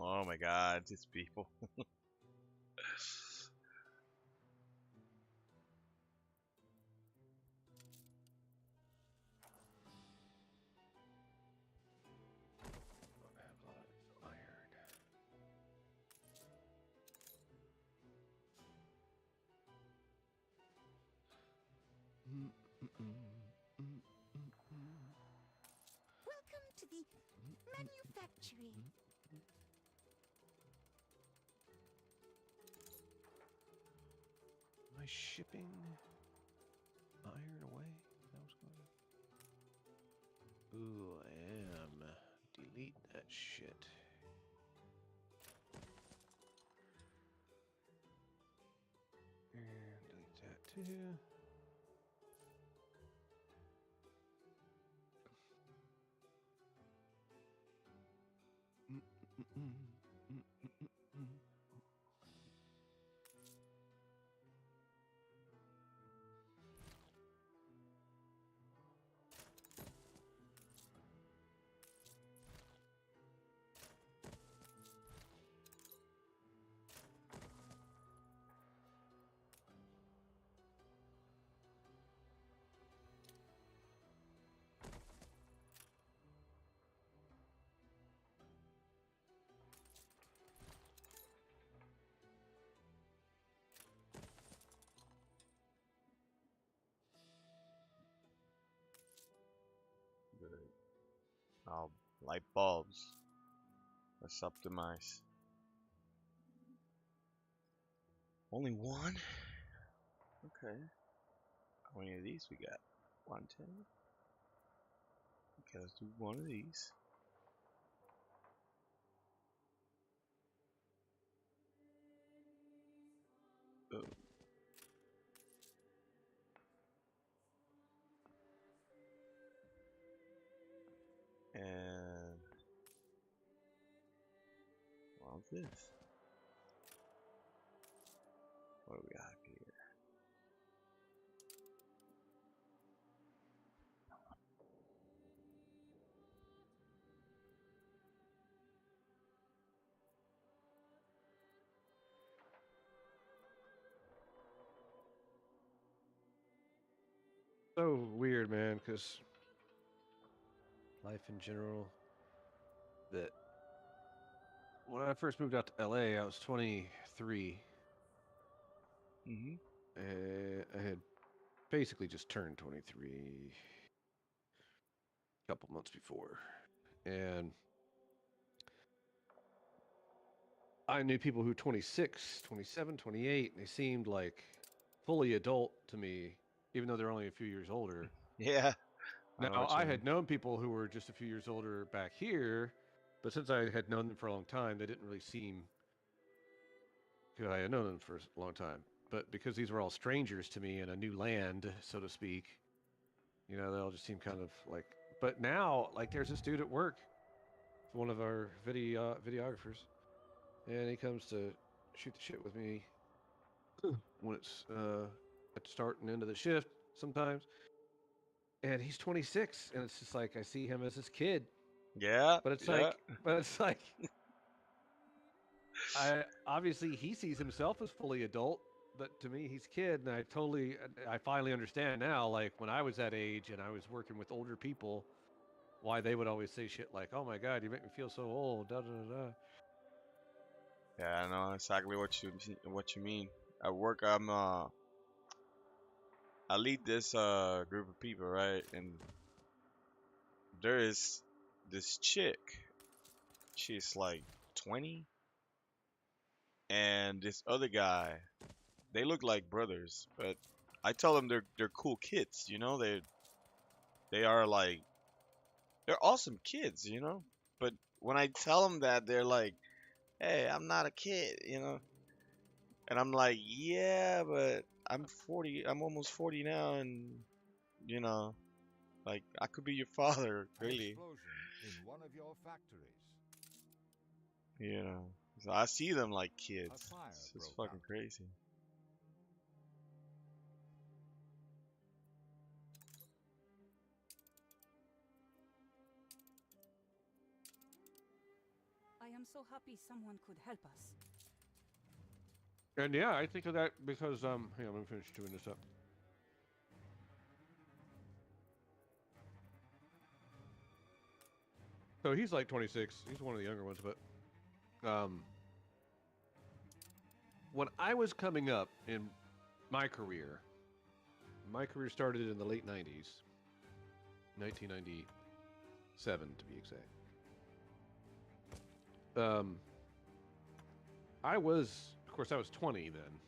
Oh my god, these people. I have a lot of iron. Welcome to the manufactory. Am I shipping iron away? That was going on. Ooh, I am. Delete that shit. And delete that too. Oh, light bulbs. Let's optimize. Only one? Okay. How many of these we got? 110? Okay, let's do one of these. Oh. And How's this? What do we got here? So weird, man, because life in general, that when I first moved out to LA, I was 23. Mm-hmm. And I had basically just turned 23 a couple months before. And I knew people who were 26, 27, 28, and they seemed like fully adult to me, even though they're only a few years older. Yeah. Now, I had known people who were just a few years older back here, but since I had known them for a long time, they didn't really seem, because I had known them for a long time. But because these were all strangers to me in a new land, so to speak, you know, they all just seem kind of like. But now, like, there's this dude at work, one of our videographers, and he comes to shoot the shit with me when it's at the start and end of the shift sometimes. And he's 26, and it's just like I see him as this kid. Yeah. But it's like, I obviously he sees himself as fully adult, but to me he's kid, and I finally understand now. Like when I was that age and I was working with older people, why they would always say shit like, "Oh my God, you make me feel so old." Da da da da. Yeah, I know exactly what you mean. At work, I lead this group of people, right? And there is this chick. She's like 20, and this other guy. They look like brothers, but I tell them they're cool kids. You know, they are like they're awesome kids. You know, but when I tell them that, they're like, "Hey, I'm not a kid," you know. And I'm like, "Yeah, but I'm 40. I'm almost 40 now, and you know, like I could be your father, really." Explosion in one of your factories. You know, so I see them like kids. A fire It's just broke fucking out. crazy. I am so happy someone could help us. And yeah, I think of that because hang on, let me finish chewing this up. So he's like 26. He's one of the younger ones, but when I was coming up in my career started in the late 90s, 1997 to be exact. I was 20 then.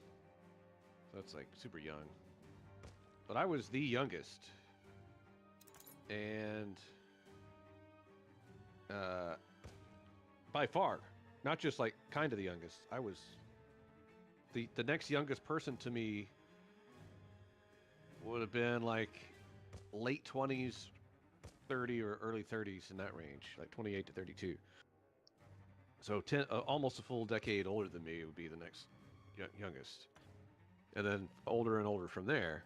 So that's like super young. But I was the youngest. And by far, not just like kind of the youngest. I was the next youngest person to me would have been like late 20s, 30 or early 30s in that range, like 28 to 32. So almost a full decade older than me would be the next youngest. And then older and older from there.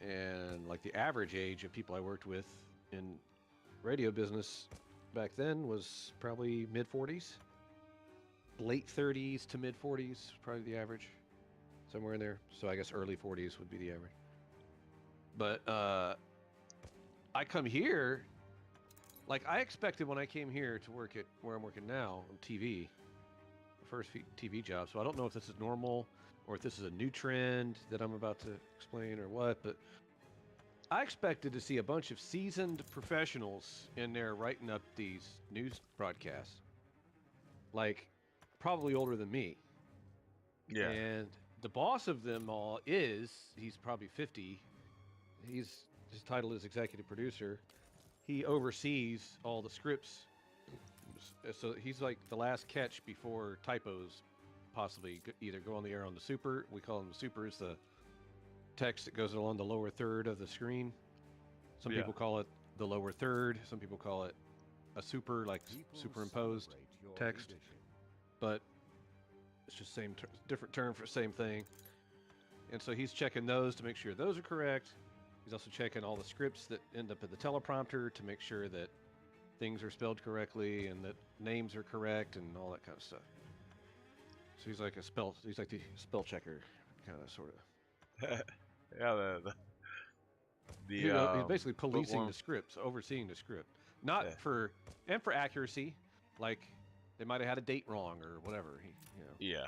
And like the average age of people I worked with in radio business back then was probably mid 40s. Late 30s to mid 40s, probably the average. Somewhere in there. So I guess early 40s would be the average. But I come here, like I expected when I came here to work at where I'm working now on TV, the first TV job. So I don't know if this is normal or if this is a new trend that I'm about to explain or what, but I expected to see a bunch of seasoned professionals in there writing up these news broadcasts, like probably older than me. Yeah. And the boss of them all he's probably 50. His title is executive producer. He oversees all the scripts. So he's like the last catch before typos possibly either go on the air on the super. We call them the super. It's the text that goes along the lower third of the screen. Some people call it the lower third. Some people call it a super, like superimposed text. but it's just different term for same thing. And so he's checking those to make sure those are correct. He's also checking all the scripts that end up in the teleprompter to make sure that things are spelled correctly and that names are correct and all that kind of stuff. So he's like the spell checker, kind of, sort of. Yeah, he's basically policing the scripts, overseeing the script, not for accuracy, like they might have had a date wrong or whatever. Yeah.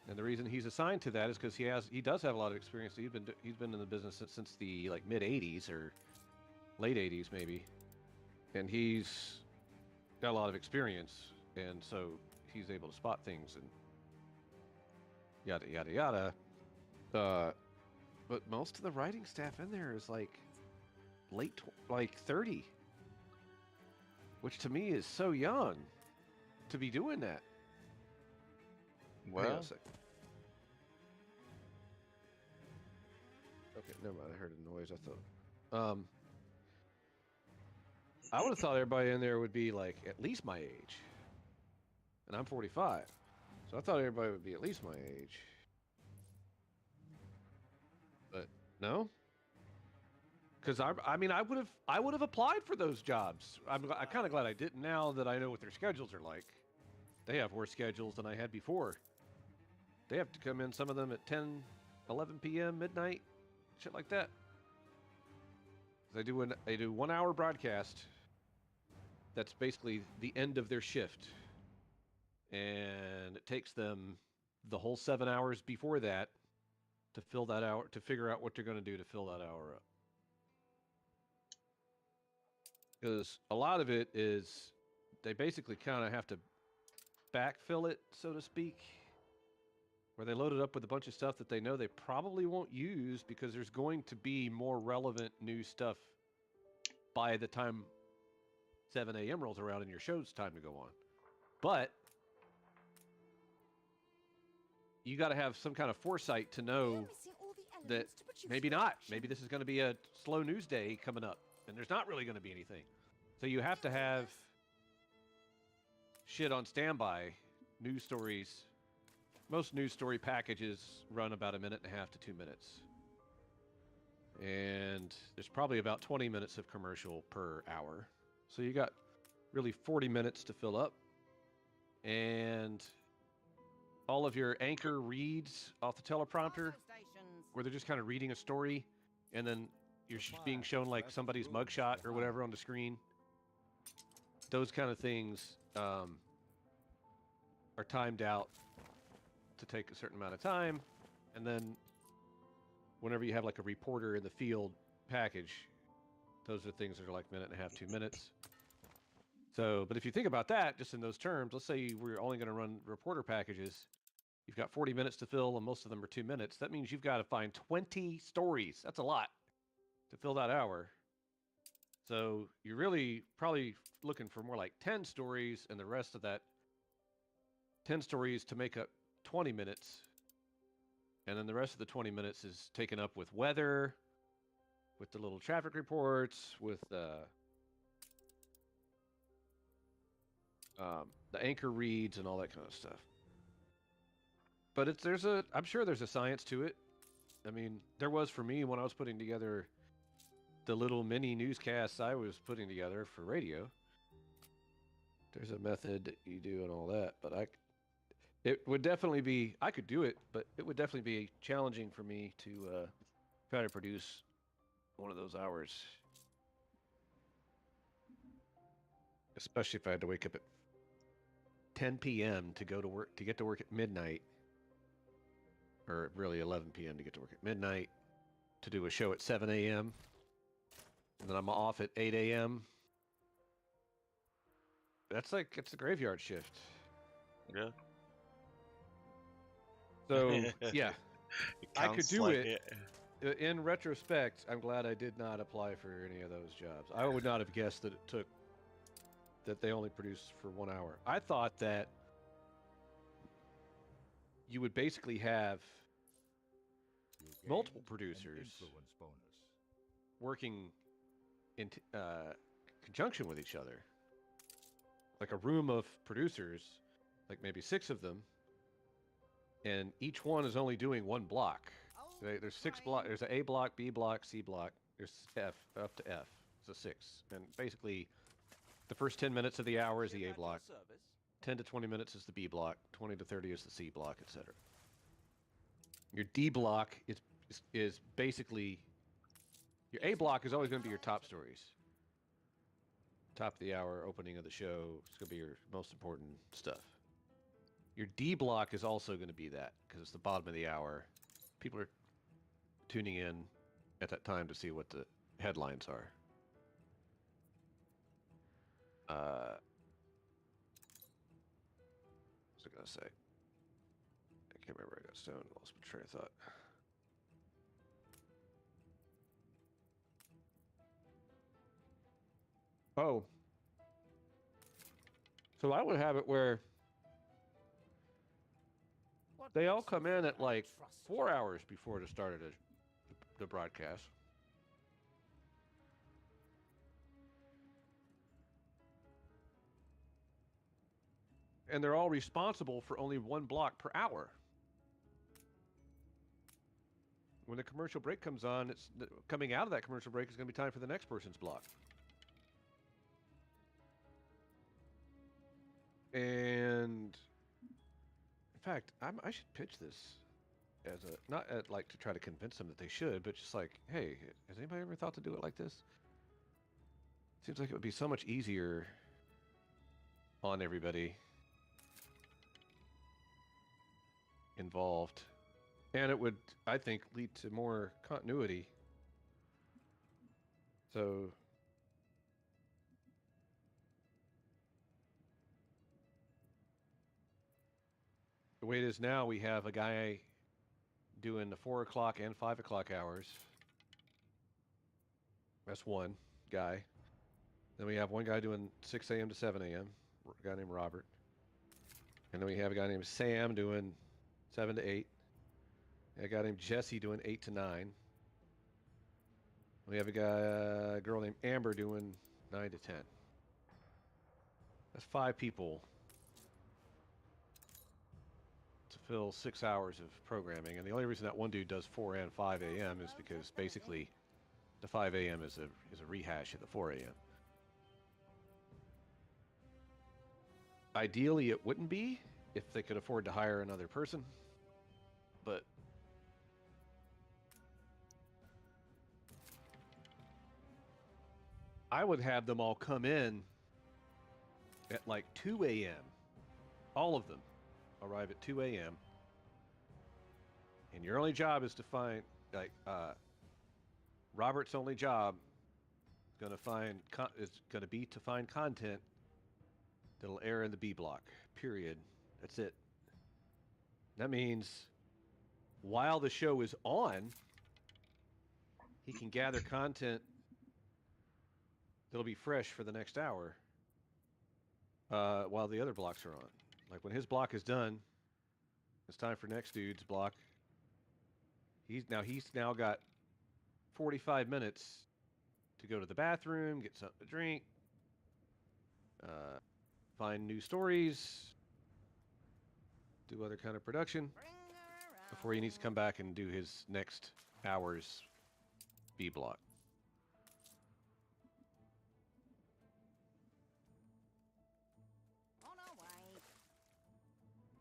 And the reason he's assigned to that is because he does have a lot of experience. He's been in the business since the like mid '80s or late '80s maybe, and he's got a lot of experience, and so he's able to spot things and yada yada yada. But most of the writing staff in there is like like 30, which to me is so young to be doing that. Well, okay, never mind. I heard a noise. I would have thought everybody in there would be like at least my age, and I'm 45, so I thought everybody would be at least my age. But no, because I mean I would have applied for those jobs. I'm kind of glad I didn't now that I know what their schedules are like. They have worse schedules than I had before. They have to come in, some of them at 10, 11 p.m., midnight, shit like that. They do 1 hour broadcast. That's basically the end of their shift. And it takes them the whole 7 hours before that to fill that hour, to figure out what they're going to do to fill that hour up. Because a lot of it is, they basically kind of have to backfill it, so to speak, where they load it up with a bunch of stuff that they know they probably won't use because there's going to be more relevant new stuff by the time 7 a.m. rolls around and your show's time to go on. But you got to have some kind of foresight to know that maybe not. Maybe this is going to be a slow news day coming up and there's not really going to be anything. So you have to have shit on standby, news stories. Most news story packages run about 1.5 to 2 minutes. And there's probably about 20 minutes of commercial per hour. So you got really 40 minutes to fill up. And all of your anchor reads off the teleprompter, where they're just kind of reading a story, and then you're being shown like somebody's mugshot or whatever on the screen. Those kind of things are timed out to take a certain amount of time, and then whenever you have like a reporter in the field package, those are things that are like 1.5 to 2 minutes. So, but if you think about that, just in those terms, let's say we're only going to run reporter packages. You've got 40 minutes to fill, and most of them are 2 minutes. That means you've got to find 20 stories. That's a lot to fill that hour. So you're really probably looking for more like 10 stories, and the rest of that 10 stories to make up 20 minutes. And then the rest of the 20 minutes is taken up with weather, with the little traffic reports, with the anchor reads and all that kind of stuff. But I'm sure there's a science to it. I mean, there was for me when I was putting together the little mini newscasts I was putting together for radio. There's a method that you do and all that, but it would definitely be, I could do it, but it would definitely be challenging for me to try to produce one of those hours. Especially if I had to wake up at 10 p.m. to go to work, to get to work at midnight, or really 11 p.m. to get to work at midnight, to do a show at 7 a.m., and then I'm off at 8 a.m. That's like, it's a graveyard shift. Yeah. So, yeah, I could do it. In retrospect, I'm glad I did not apply for any of those jobs. I would not have guessed that they only produced for 1 hour. I thought that you would basically have multiple producers working in conjunction with each other. Like a room of producers like maybe 6 of them, and each one is only doing one block. There's 6 blocks. There's an A block, B block, C block. There's F up to F. It's a 6, and basically, the first 10 minutes of the hour is the A block. 10 to 20 minutes is the B block. 20 to 30 is the C block, etc. Your D block is basically your A block is always going to be your top stories. Top of the hour, opening of the show. It's going to be your most important stuff. Your D block is also going to be that because it's the bottom of the hour. People are tuning in at that time to see what the headlines are. What was I going to say? I can't remember. I got stoned. Lost my train of thought. Oh. So I would have it where they all come in at like 4 hours before the start of the broadcast. And they're all responsible for only one block per hour. When the commercial break comes on, coming out of that commercial break is going to be time for the next person's block. And in fact, I should pitch this as a not like to try to convince them that they should, but just like, hey, has anybody ever thought to do it like this? Seems like it would be so much easier on everybody involved, and it would, I think, lead to more continuity. So the way it is now, we have a guy doing the 4 o'clock and 5 o'clock hours. That's one guy. Then we have one guy doing 6 a.m. to 7 a.m., a guy named Robert. And then we have a guy named Sam doing 7 to 8. And a guy named Jesse doing 8 to 9. We have a girl named Amber doing 9 to 10. That's 5 people to fill 6 hours of programming. And the only reason that one dude does 4 and 5 a.m. is because basically the 5 a.m. is a rehash of the 4 a.m. Ideally, it wouldn't be if they could afford to hire another person, but I would have them all come in at like 2 a.m. All of them arrive at 2 a.m. And your only job is to find, like, Robert's only job is gonna be to find content that'll air in the B block. Period. That's it. That means while the show is on, he can gather content that'll be fresh for the next hour while the other blocks are on. Like when his block is done, it's time for next dude's block. He's now got 45 minutes to go to the bathroom, get something to drink, find new stories, do other kind of production before he needs to come back and do his next hour's B block.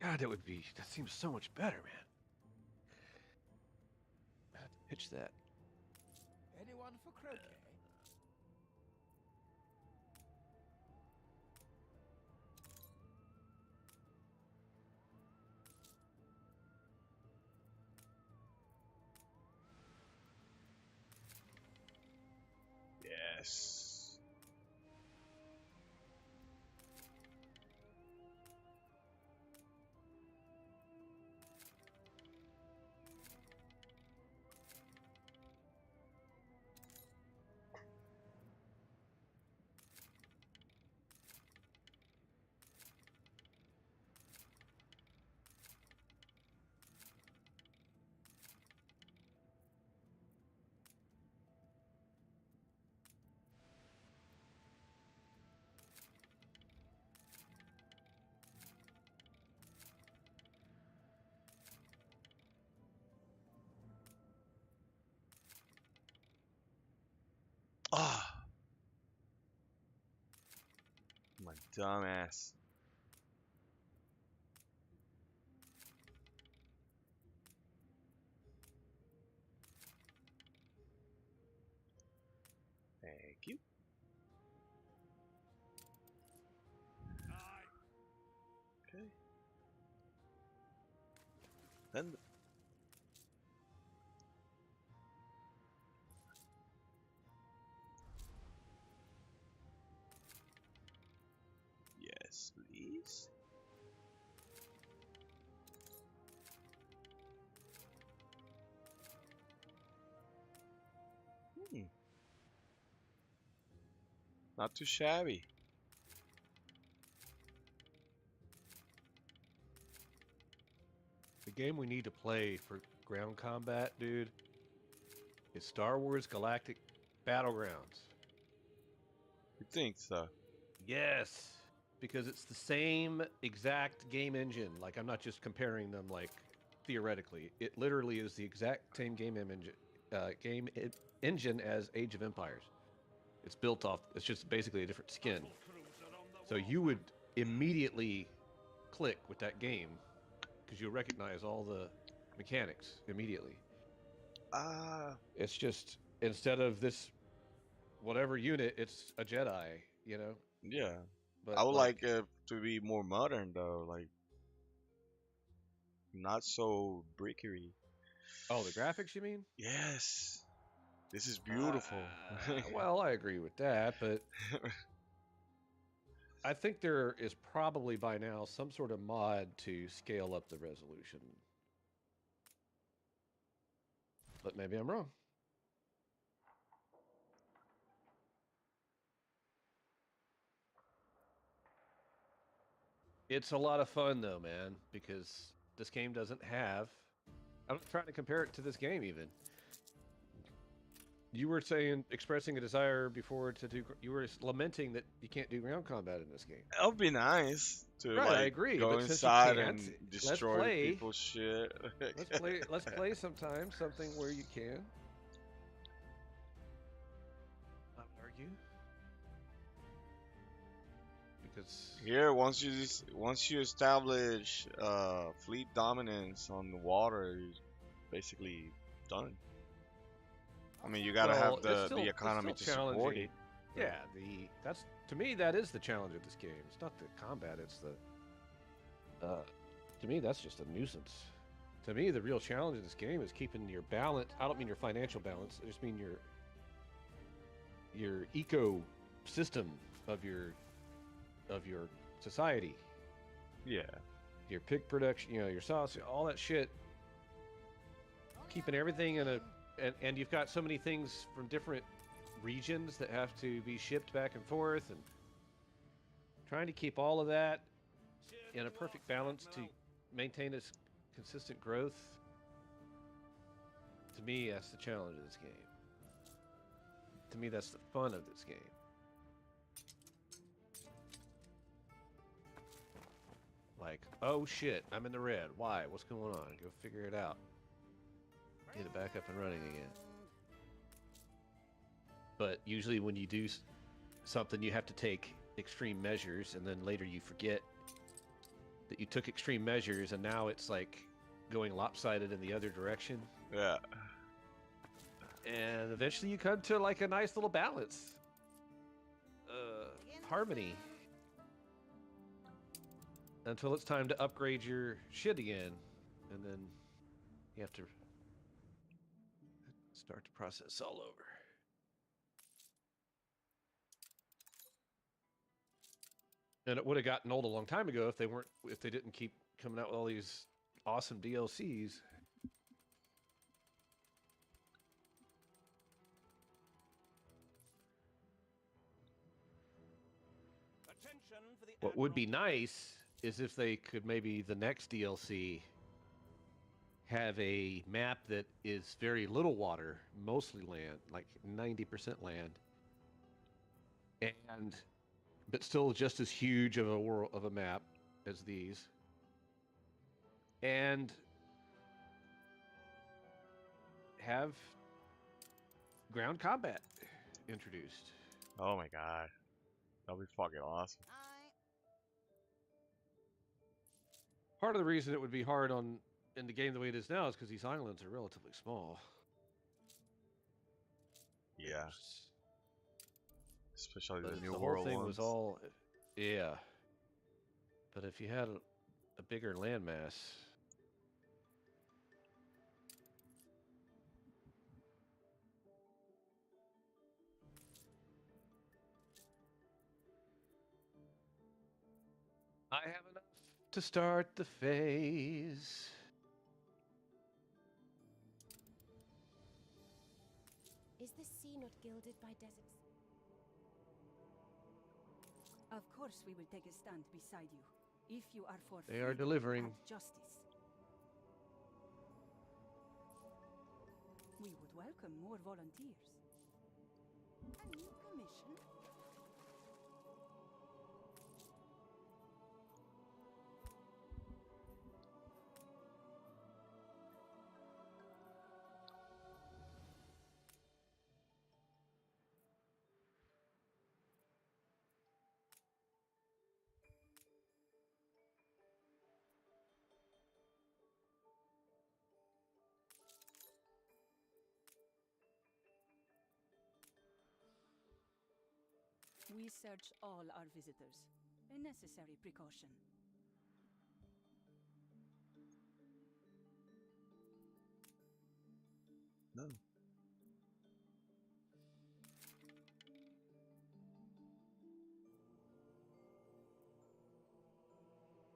God, that seems so much better, man. I have to pitch that. Anyone for croquet? Yes. Dumbass. Thank you. Okay. Then. Yes, please. Not too shabby. The game we need to play for ground combat, dude, is Star Wars Galactic Battlegrounds. You think so? Yes, because it's the same exact game engine. Like, I'm not just comparing them, like, theoretically. It literally is the exact same engine as Age of Empires. It's built off, it's just basically a different skin. So you would immediately click with that game because you recognize all the mechanics immediately. It's just, instead of this whatever unit, it's a Jedi, you know? Yeah. But I would like it to be more modern though, like not so brickery. Oh, the graphics, you mean? Yes. This is beautiful. Well, I agree with that, but I think there is probably by now some sort of mod to scale up the resolution. But maybe I'm wrong. It's a lot of fun though, man, because this game doesn't have... I'm not trying to compare it to this game even. You were expressing a desire before to do... You were lamenting that you can't do ground combat in this game. That would be nice to right, like I agree, go but inside since you can't, and destroy people's shit. Let's play sometime something where you can. I would argue. Because here, once you establish fleet dominance on the water, you're basically done. I mean, you gotta have the economy to support it. Yeah, that's to me that is the challenge of this game. It's not the combat; it's the. To me, that's just a nuisance. To me, the real challenge of this game is keeping your balance. I don't mean your financial balance. I just mean your ecosystem of your society. Yeah. Your pig production, your sausage, all that shit. Keeping everything in a... And you've got so many things from different regions that have to be shipped back and forth, and trying to keep all of that in a perfect balance to maintain this consistent growth. To me, that's the challenge of this game. To me, that's the fun of this game. Like, oh shit, I'm in the red. Why? What's going on? Go figure it out. Get it back up and running again. But usually when you do something, you have to take extreme measures, and then later you forget that you took extreme measures, and now it's like going lopsided in the other direction. Yeah. And eventually you come to like a nice little balance. Harmony. Until it's time to upgrade your shit again. And then you have to start the process all over. And it would have gotten old a long time ago if they didn't keep coming out with all these awesome DLCs. What would be nice is if they could maybe the next DLC have a map that is very little water, mostly land, like 90% land, but still just as huge of a map as these, and have ground combat introduced. Oh my god, that'll be fucking awesome. Part of the reason it would be hard on in the game the way it is now is because these islands are relatively small. Yeah. Especially But the if New the World whole thing ones. was all, yeah. But if you had a bigger landmass, I have enough to start the phase. Is the sea not gilded by deserts? Of course we will take a stand beside you. If you are for They are freedom delivering. and justice. We would welcome more volunteers. A new commission? We search all our visitors. A necessary precaution. No.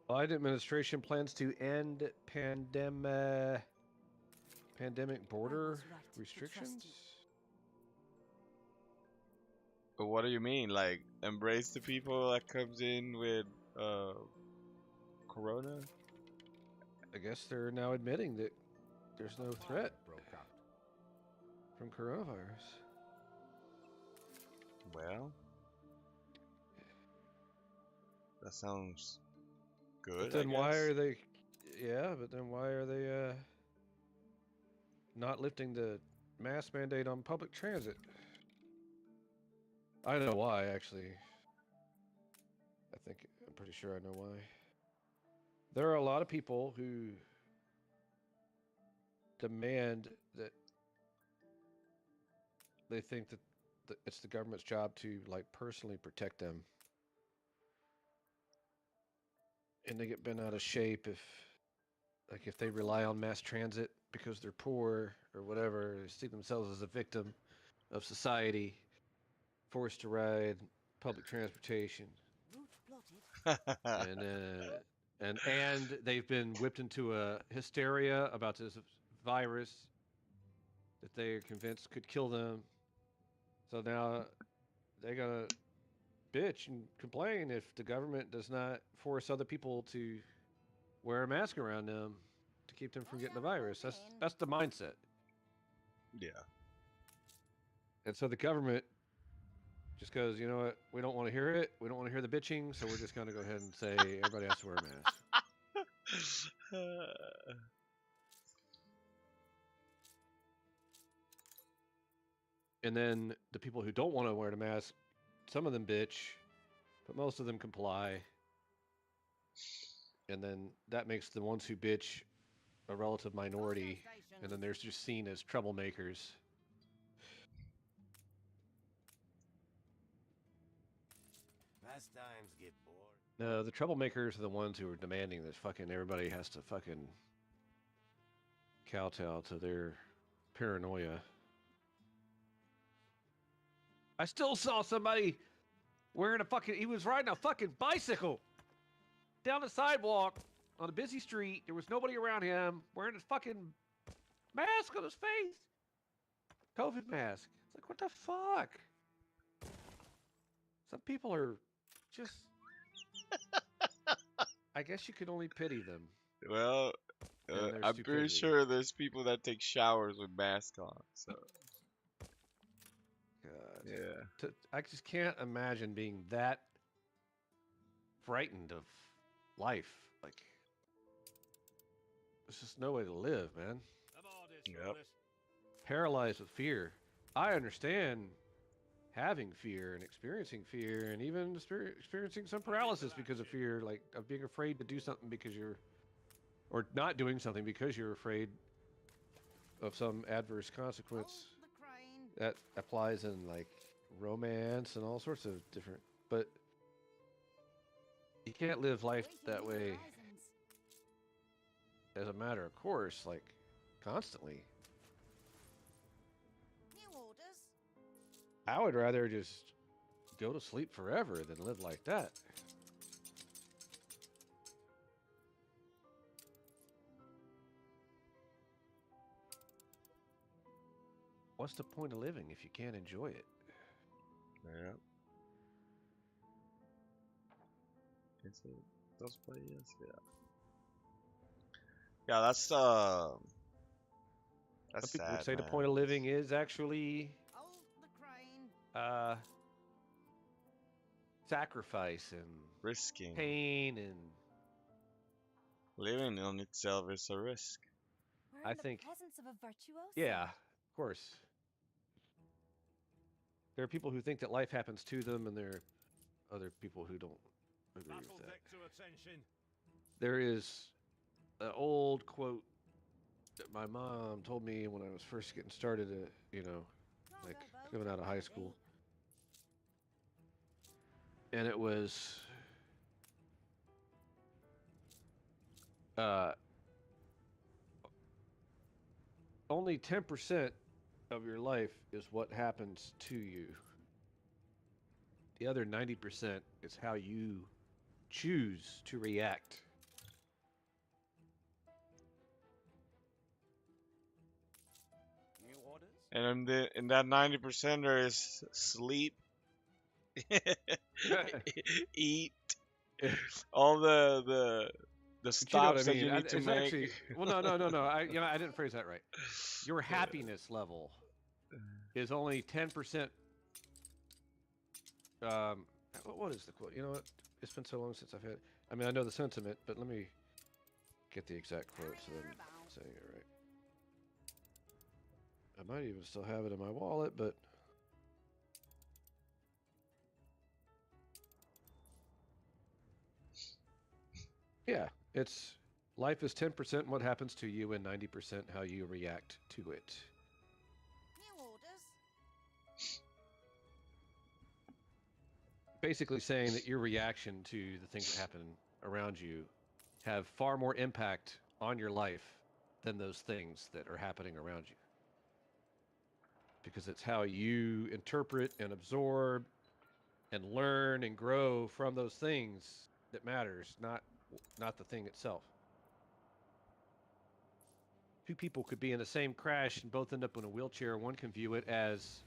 Biden administration plans to end pandemic border restrictions. But what do you mean? Like, embrace the people that comes in with corona? I guess they're now admitting that there's no threat from coronavirus. Well, that sounds good. But then I why guess. are they? Yeah, but then why are they not lifting the mask mandate on public transit? I know why, actually. I'm pretty sure I know why. There are a lot of people who demand that they think that it's the government's job to, like, personally protect them. And they get bent out of shape if they rely on mass transit because they're poor or whatever, they see themselves as a victim of society, forced to ride public transportation. and they've been whipped into a hysteria about this virus that they are convinced could kill them. So now they're gonna bitch and complain if the government does not force other people to wear a mask around them to keep them from getting the virus. That's the mindset. Yeah. And so the government just goes, you know what? We don't want to hear it. We don't want to hear the bitching. So we're just going to go ahead and say everybody has to wear a mask. And then the people who don't want to wear the mask, some of them bitch, but most of them comply. And then that makes the ones who bitch a relative minority, and then they're just seen as troublemakers. Pastimes get bored. No, the troublemakers are the ones who are demanding that fucking everybody has to fucking kowtow to their paranoia. I still saw somebody wearing he was riding a fucking bicycle down the sidewalk on a busy street. There was nobody around him, wearing a fucking mask on his face. COVID mask. It's like, what the fuck? Some people are just... I guess you could only pity them. Well, I'm pretty sure there's people that take showers with masks on, so... God. Yeah. I just can't imagine being that frightened of life. Like, there's just no way to live, man. Yep. Paralyzed with fear. I understand having fear and experiencing fear and even experiencing some paralysis because of fear, like of being afraid to do something because you're or not doing something because you're afraid of some adverse consequence. That applies in like romance and all sorts of different, but you can't live life that way as a matter of course, like constantly. New orders. I would rather just go to sleep forever than live like that. What's the point of living if you can't enjoy it? Yeah. Is it those players? Yeah. Yeah, that's Some people would sad, say the man. point of living is actually sacrifice and Risking. pain and Living on itself is a risk. We're I in think the presence of a virtuoso. yeah, of course. There are people who think that life happens to them, and there are other people who don't agree with that. To attention. There is an old quote that my mom told me when I was first getting started, you know, like coming out of high school. And it was, only 10% of your life is what happens to you. The other 90% is how you choose to react. New orders? And in that 90% there is sleep, eat, all the stops that you need to make. Actually, well, no. I didn't phrase that right. Your happiness level is only 10%. What is the quote? You know what? It's been so long since I've had. I mean, I know the sentiment, but let me get the exact quote so that I'm saying it right. I might even still have it in my wallet, but yeah, it's life is 10% what happens to you and 90% how you react to it. New orders. Basically saying that your reaction to the things that happen around you have far more impact on your life than those things that are happening around you. Because it's how you interpret and absorb and learn and grow from those things that matters, not the thing itself. Two people could be in the same crash and both end up in a wheelchair. One can view it as,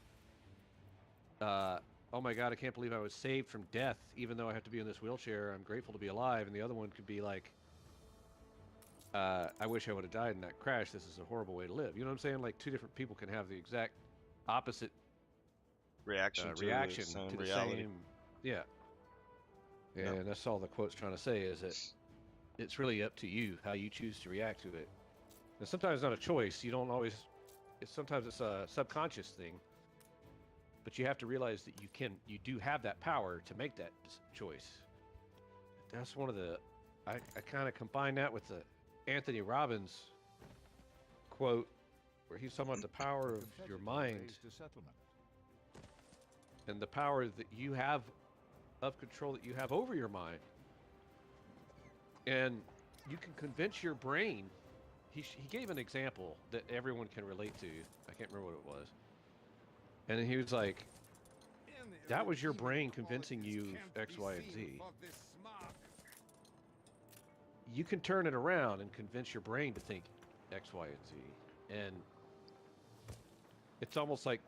oh my God, I can't believe I was saved from death, even though I have to be in this wheelchair. I'm grateful to be alive. And the other one could be like, I wish I would have died in that crash. This is a horrible way to live. You know what I'm saying? Like two different people can have the exact opposite reaction to the reality. same. Yeah. And that's all the quote's trying to say is that it's really up to you how you choose to react to it. And sometimes it's not a choice. You don't always. Sometimes it's a subconscious thing. But you have to realize that you do have that power to make that choice. That's one of the. I kind of combine that with the Anthony Robbins quote, where he's talking about the power of your mind and the power that you have of control that you have over your mind. And you can convince your brain. He gave an example that everyone can relate to. I can't remember what it was. And he was like, that was your brain convincing you X, Y, and Z. You can turn it around and convince your brain to think X, Y, and Z. And it's almost like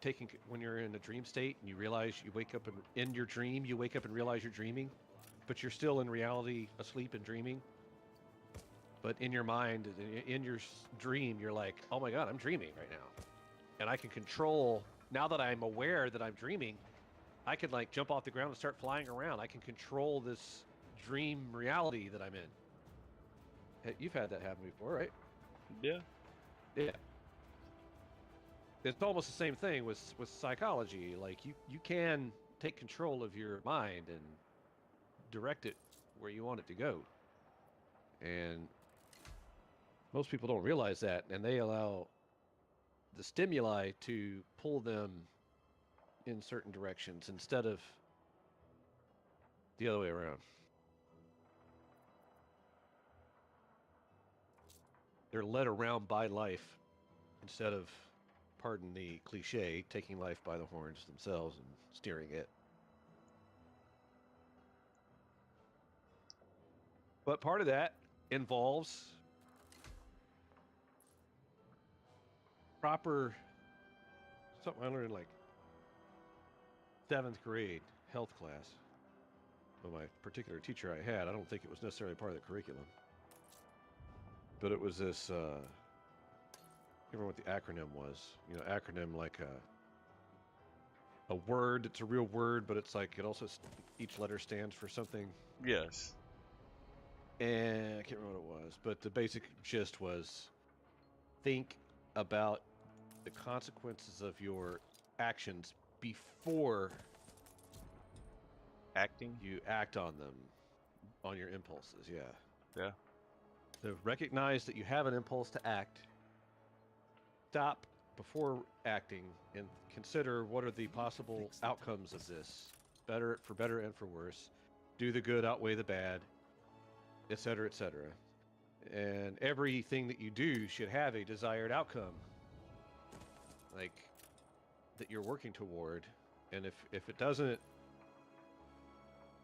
when you're in a dream state and you realize you wake up in your dream, you wake up and realize you're dreaming, but you're still in reality asleep and dreaming. But in your mind, in your dream, you're like, oh my God, I'm dreaming right now. And I can control, now that I'm aware that I'm dreaming, I can like jump off the ground and start flying around. I can control this dream reality that I'm in. Hey, you've had that happen before, right? Yeah. Yeah. It's almost the same thing with psychology. Like you can take control of your mind and direct it where you want it to go. And Most people don't realize that, and they allow the stimuli to pull them in certain directions instead of the other way around. They're led around by life instead of, pardon the cliche, taking life by the horns themselves and steering it. But part of that involves proper, something I learned in like 7th grade health class. But my particular teacher I had, I don't think it was necessarily part of the curriculum. But it was this, I can't remember what the acronym was. You know, acronym like a word, it's a real word, but it's like, it also, each letter stands for something. Yes. And I can't remember what it was, but the basic gist was think about the consequences of your actions before acting. You act on them, on your impulses. Yeah. Yeah. So recognize that you have an impulse to act. Stop before acting and consider what are the possible outcomes of this. For better and for worse. Do the good outweigh the bad, etc., etc. And everything that you do should have a desired outcome, like that you're working toward. And if it doesn't,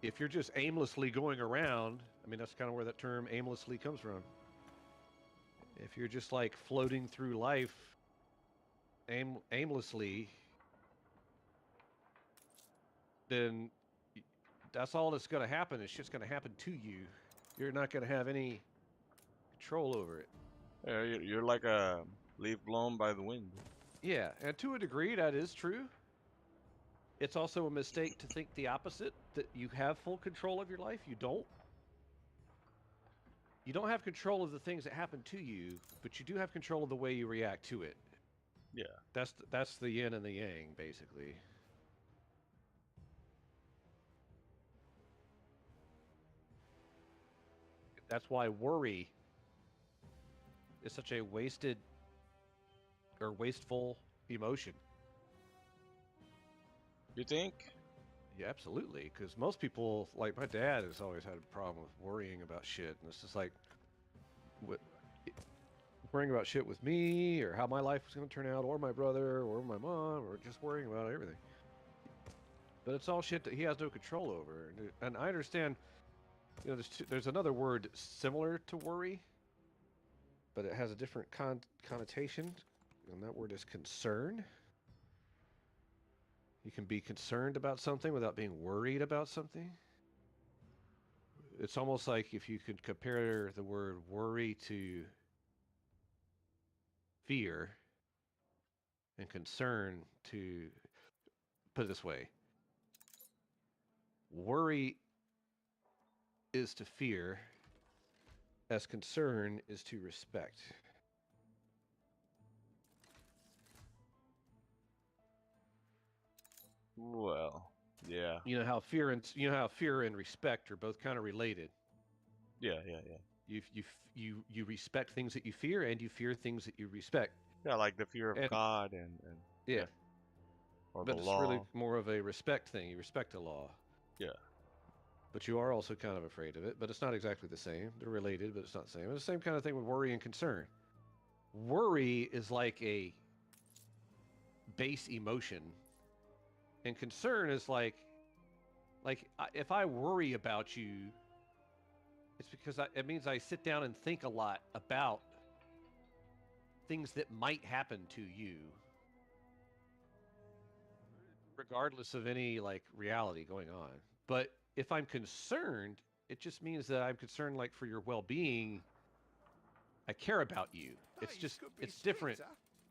if you're just aimlessly going around, I mean, that's kind of where that term aimlessly comes from. If you're just like floating through life aimlessly, then that's all that's going to happen. It's just going to happen to you. You're not going to have any control over it. Yeah, you're like a leaf blown by the wind. Yeah, and to a degree that is true. It's also a mistake to think the opposite, that you have full control of your life. You don't. You don't have control of the things that happen to you, but you do have control of the way you react to it. Yeah. That's the yin and the yang, basically. That's why worry is such a wasteful emotion. You think? Yeah, absolutely. Because most people, like my dad, has always had a problem with worrying about shit, and it's just like, worrying about shit with me, or how my life was going to turn out, or my brother, or my mom, or just worrying about everything. But it's all shit that he has no control over, and I understand. You know, there's another word similar to worry, but it has a different connotation, and that word is concern. You can be concerned about something without being worried about something. It's almost like if you could compare the word worry to fear and concern to, put it this way, worry is to fear as concern is to respect. Well, yeah. You know how fear and respect are both kind of related. Yeah. You respect things that you fear, and you fear things that you respect. Yeah, like the fear of God and yeah. Or but the it's law. really more of a respect thing. You respect the law. Yeah. But you are also kind of afraid of it. But it's not exactly the same. They're related, but it's not the same. It's the same kind of thing with worry and concern. Worry is like a base emotion, and concern is like if I worry about you, it's because it means I sit down and think a lot about things that might happen to you, regardless of any like reality going on. But if I'm concerned, it just means that I'm concerned like for your well-being. I care about you. It's just, it's different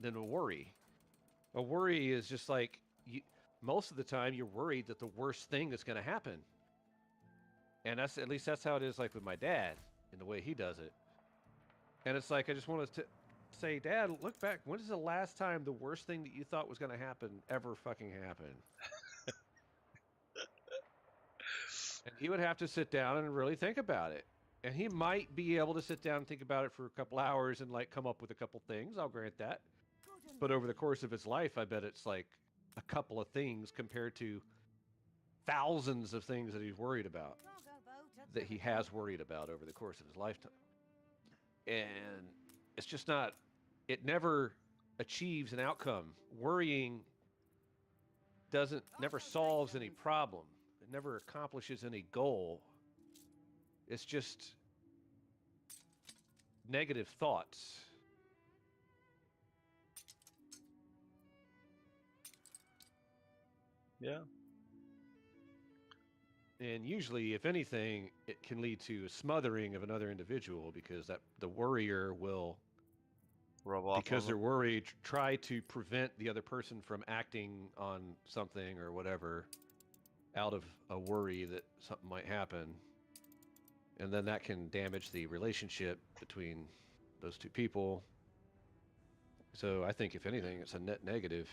than a worry. A worry is just like, most of the time you're worried that the worst thing is going to happen. And that's, at least that's how it is like with my dad and the way he does it. And it's like, I just wanted to say, Dad, look back. When is the last time the worst thing that you thought was going to happen ever fucking happened? And he would have to sit down and really think about it. And he might be able to sit down and think about it for a couple hours and like come up with a couple things. I'll grant that. But over the course of his life, I bet it's like a couple of things compared to thousands of things that he's worried about, that he has worried about over the course of his lifetime. And it's just not, it never achieves an outcome. Worrying never solves any problem. It never accomplishes any goal. It's just negative thoughts. Yeah. And usually, if anything, it can lead to a smothering of another individual because the worrier will, because they're worried, try to prevent the other person from acting on something or whatever out of a worry that something might happen. And then that can damage the relationship between those two people. So I think, if anything, it's a net negative.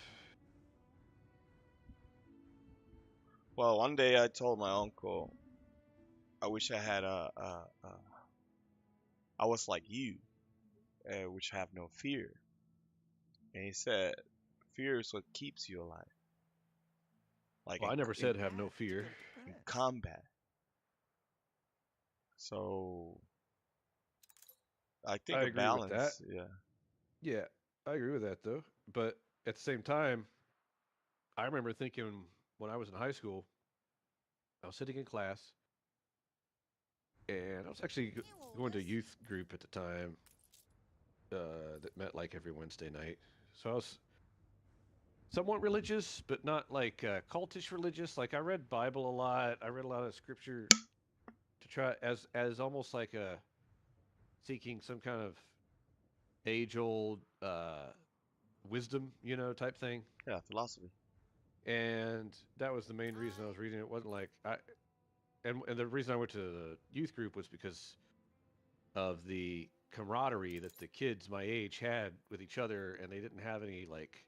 Well, one day I told my uncle, I wish I had I was like you, which have no fear. And he said, fear is what keeps you alive. Like well, I never said have no fear. In combat. So I think a balance. With that. Yeah. Yeah, I agree with that though. But at the same time, I remember thinking when I was in high school, I was sitting in class, and I was actually going to a youth group at the time that met like every Wednesday night. So I was somewhat religious, but not like cultish religious. Like I read Bible a lot. I read a lot of scripture to try as almost like a seeking some kind of age-old wisdom, type thing. Yeah, philosophy. And that was the main reason I was reading it. It wasn't like and the reason I went to the youth group was because of the camaraderie that the kids my age had with each other, and they didn't have any like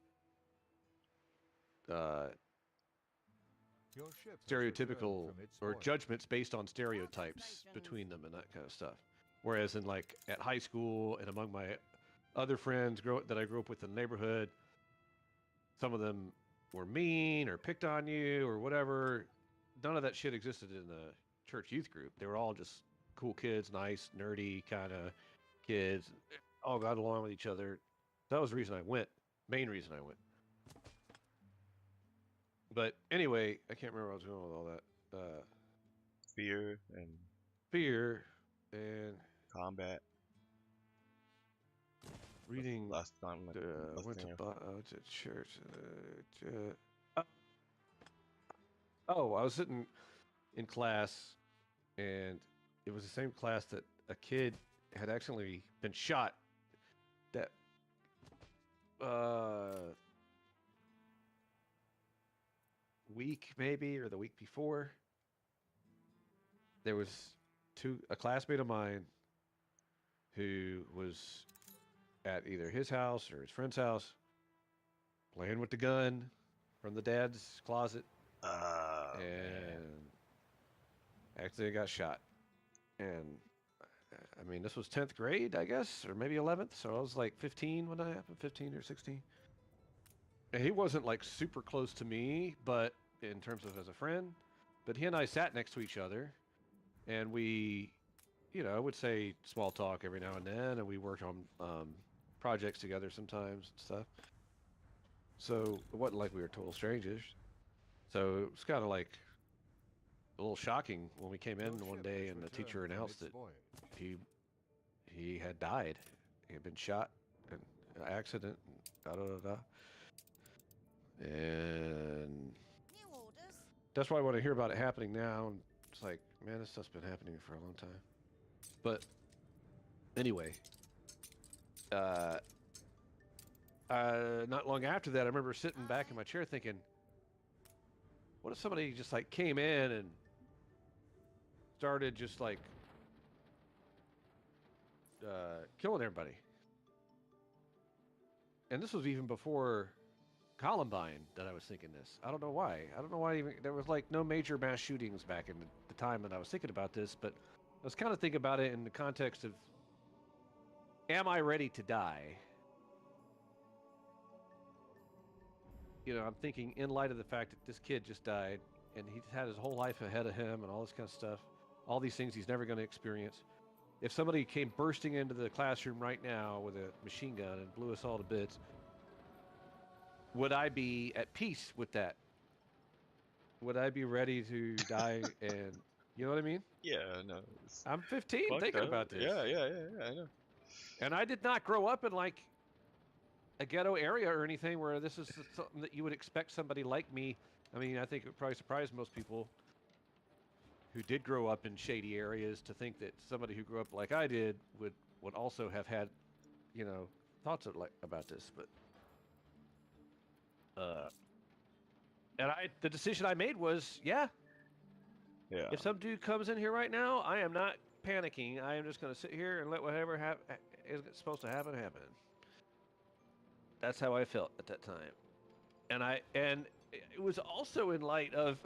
stereotypical or judgments based on stereotypes between them and that kind of stuff. Whereas in like at high school and among my other friends that I grew up with in the neighborhood, some of them were mean or picked on you or whatever. None of that shit existed in the church youth group. They were all just cool kids, nice, nerdy kind of kids, all got along with each other. That was the reason I went. Main reason I went. But anyway, I can't remember where I was going with all that. Fear and combat. Reading. Last time, went to church. I was sitting in class, and it was the same class that a kid had accidentally been shot. That week maybe, or the week before, there was a classmate of mine who was at either his house or his friend's house playing with the gun from the dad's closet, and accidentally got shot. And I mean, this was 10th grade, I guess, or maybe 11th, so I was like 15 when that happened, 15 or 16. And he wasn't like super close to me, but in terms of as a friend, but he and I sat next to each other, and we, would say small talk every now and then, and we worked on projects together sometimes and stuff. So it wasn't like we were total strangers. So it was kind of like a little shocking when we came in one day and the teacher announced that he had died. He had been shot in an accident. And that's why when I hear about it happening now, it's like, man, this stuff's been happening for a long time. But anyway, not long after that, I remember sitting back in my chair thinking, what if somebody just like came in and started just like killing everybody? And this was even before Columbine that I was thinking this. I don't know why. Even there was like no major mass shootings back in the time that I was thinking about this, but was kind of thinking about it in the context of, am I ready to die? You know, I'm thinking in light of the fact that this kid just died and he's had his whole life ahead of him and all this kind of stuff, all these things he's never going to experience. If somebody came bursting into the classroom right now with a machine gun and blew us all to bits, would I be at peace with that? Would I be ready to die? And you know what I mean? Yeah, no. I'm 15 thinking about this. Yeah, I know. And I did not grow up in like a ghetto area or anything where this is something that you would expect somebody like me. I mean, I think it would probably surprise most people who did grow up in shady areas to think that somebody who grew up like I did would also have had, you know, thoughts of, like, about this. But and the decision I made was, yeah. If some dude comes in here right now, I am not panicking. I am just going to sit here and let whatever is supposed to happen happen. That's how I felt at that time. And it was also in light of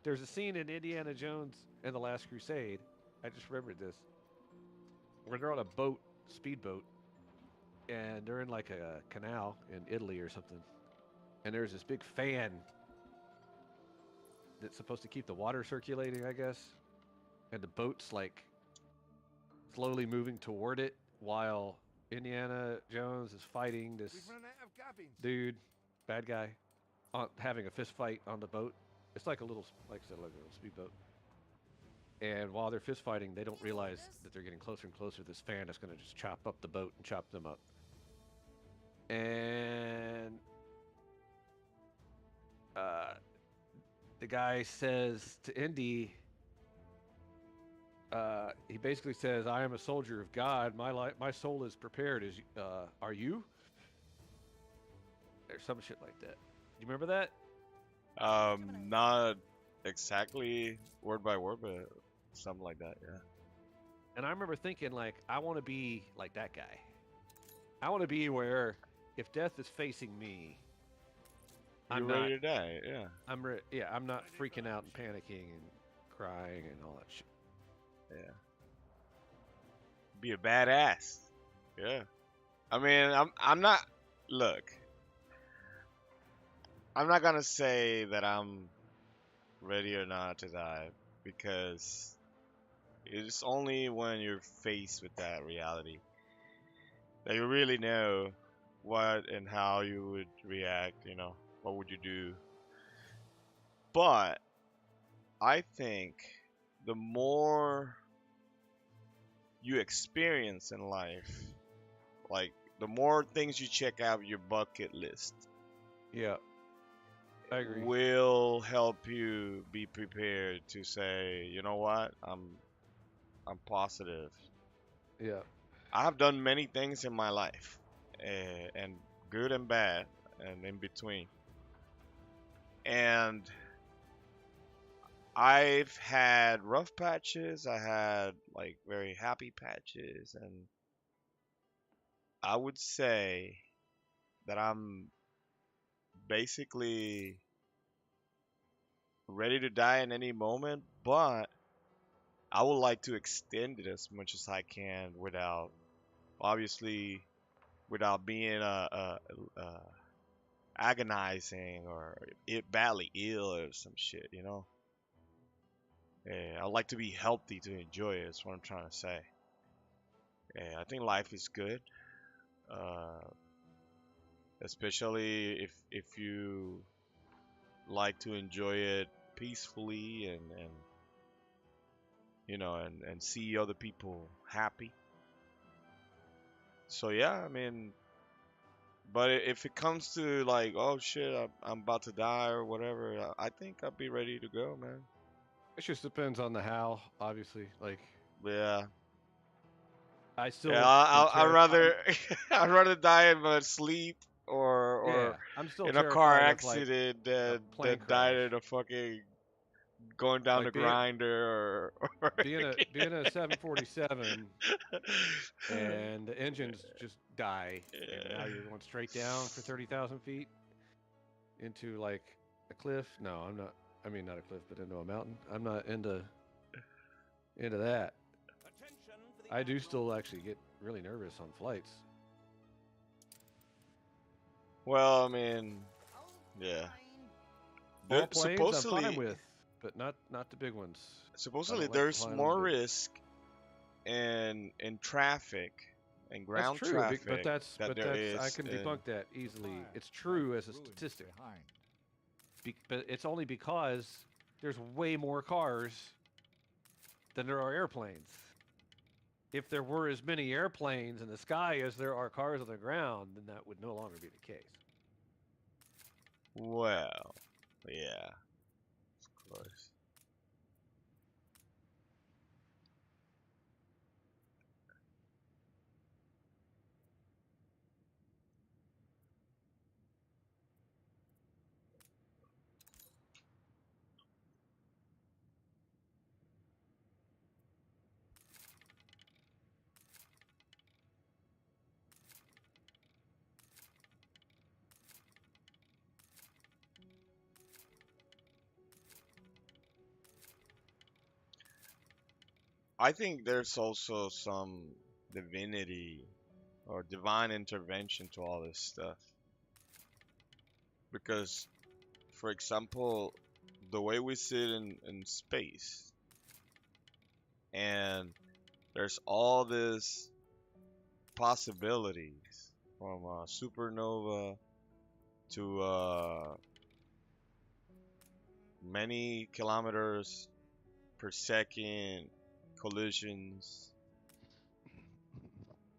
there's a scene in Indiana Jones and the Last Crusade. I just remembered this. Where they're on a boat, speedboat, and they're in like a canal in Italy or something. And there's this big fan that's supposed to keep the water circulating, I guess. And the boat's like slowly moving toward it while Indiana Jones is fighting this dude, bad guy, having a fist fight on the boat. It's like a little, like I said, like a little speedboat. And while they're fist fighting, they don't realize that they're getting closer and closer. This fan is going to just chop up the boat and chop them up. And the guy says to Indy, he basically says, "I am a soldier of God. My soul is prepared. Are you?" Or some shit like that. Do you remember that? Not exactly word by word, but something like that, yeah. And I remember thinking, like, I want to be like that guy. I want to be where if death is facing me, You're ready to die, yeah. I'm not freaking out and panicking and crying and all that shit. Yeah. Be a badass. Yeah. I mean, I'm not. Look. I'm not gonna say that I'm ready or not to die because it's only when you're faced with that reality that you really know what and how you would react. You know, what would you do? But I think the more you experience in life, like the more things you check out your bucket list, yeah, I agree, will help you be prepared to say, you know what, I'm positive. Yeah, I have done many things in my life, and good and bad, and in between, and I've had rough patches, I had like very happy patches, and I would say that I'm basically ready to die in any moment, but I would like to extend it as much as I can without, obviously, without being agonizing or badly ill or some shit, you know? Yeah, I like to be healthy to enjoy it. That's what I'm trying to say. Yeah, I think life is good, especially if you like to enjoy it peacefully and you know and see other people happy. So yeah, I mean, but if it comes to like, oh shit, I'm about to die or whatever, I think I'd be ready to go, man. it just depends on the how, obviously. Like, Yeah. I still, Yeah, I'd rather I'd rather die in my sleep or I'm still in a car terrified of, accident a plane than die crash. in a fucking going down Like the grinder or being a 747 and the engines just die, and now you're going straight down for 30,000 feet into like a cliff. No, I'm not. I mean, not a cliff, but into a mountain. I'm not into that. I do still actually get really nervous on flights. Well, I mean, yeah. Small planes I'm Supposedly, fine with, but not the big ones. supposedly like there's flying on more big. risk in traffic and That's ground true, traffic but that's there is I can debunk that easily. It's true as a statistic, but it's only because there's way more cars than there are airplanes. If there were as many airplanes in the sky as there are cars on the ground, then that would no longer be the case. Well, yeah, of course. I think there's also some divinity or divine intervention to all this stuff. Because, for example, the way we sit in space, and there's all this possibilities from supernova to many kilometers per second collisions,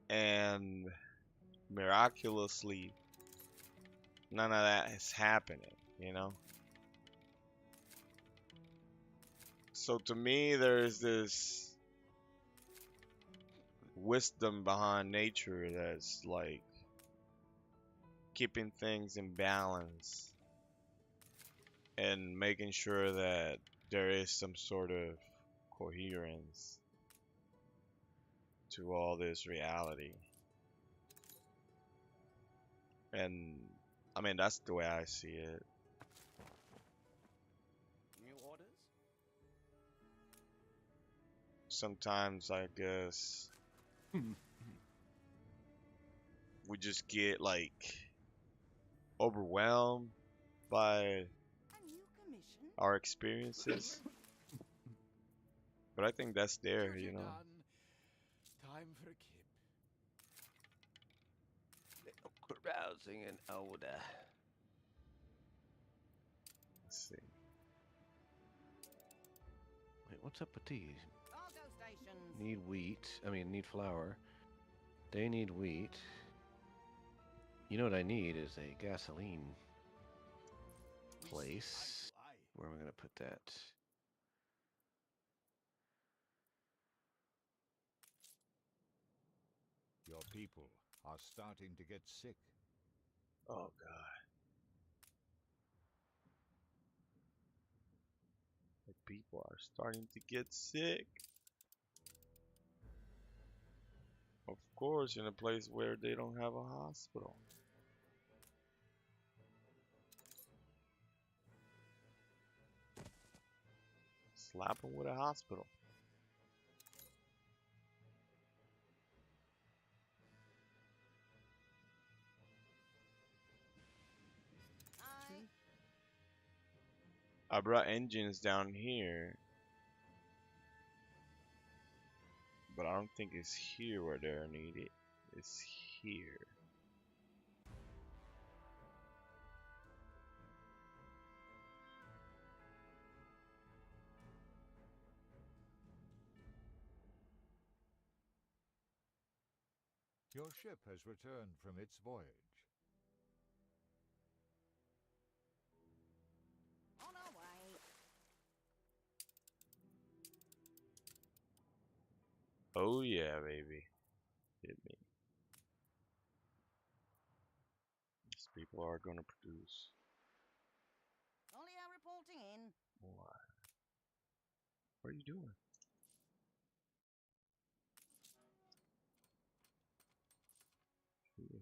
and miraculously none of that is happening, you know? So to me, there's this wisdom behind nature that's like keeping things in balance and making sure that there is some sort of coherence to all this reality. And I mean, that's the way I see it. New orders? Sometimes I guess we just get like overwhelmed by A new commission? our experiences. But I think that's there, you know. Time for a kip. Carousing and older. Let's see. Wait, what's up with these? Cargo stations. Need wheat. I mean, need flour. They need wheat. You know what I need is a gasoline place. Where am I going to put that? Your people are starting to get sick. Oh God. The people are starting to get sick. Of course, in a place where they don't have a hospital. Slap them with a hospital. I brought engines down here, but I don't think it's here where they're needed. It's here. Your ship has returned from its voyage. On our way. Oh yeah, baby. Hit me. These people are gonna produce. Olio reporting in. What? What are you doing? Here.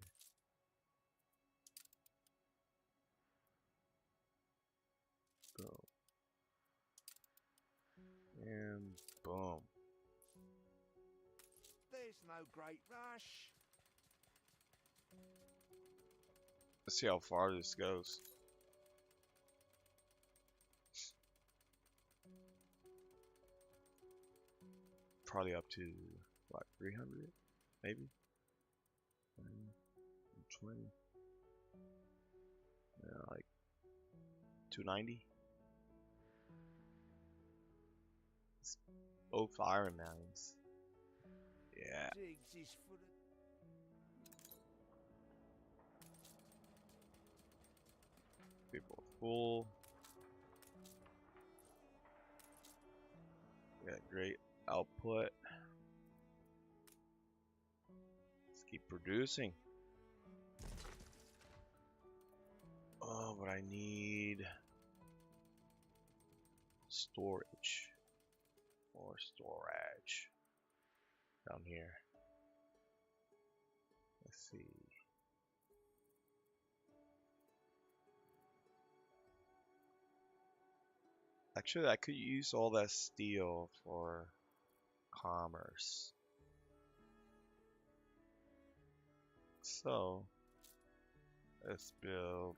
Go. And boom. no great rush. Let's see how far this goes. Probably up to what, 300, maybe 20. Yeah, like 290. It's both Iron Mans. Yeah. Diggs is full of... People are full. Got great output. Let's keep producing. Oh, but I need storage. More storage down here. Let's see. Actually, I could use all that steel for commerce. So, let's build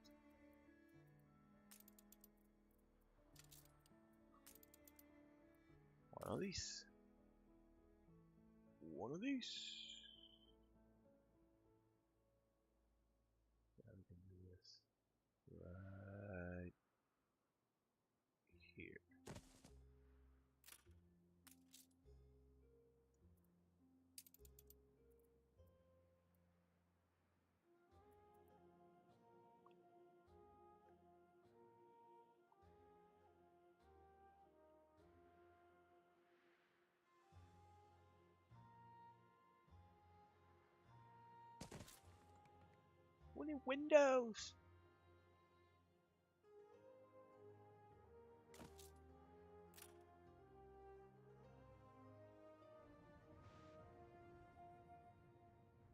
one of these. One of these. Yeah, we can do this right here. What in Windows?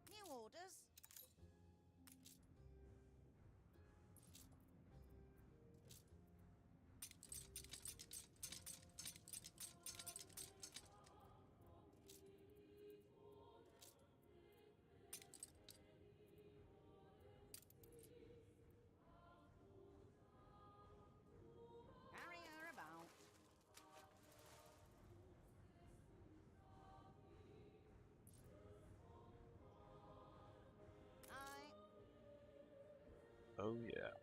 New orders. Carry her about. Aye. Oh yeah.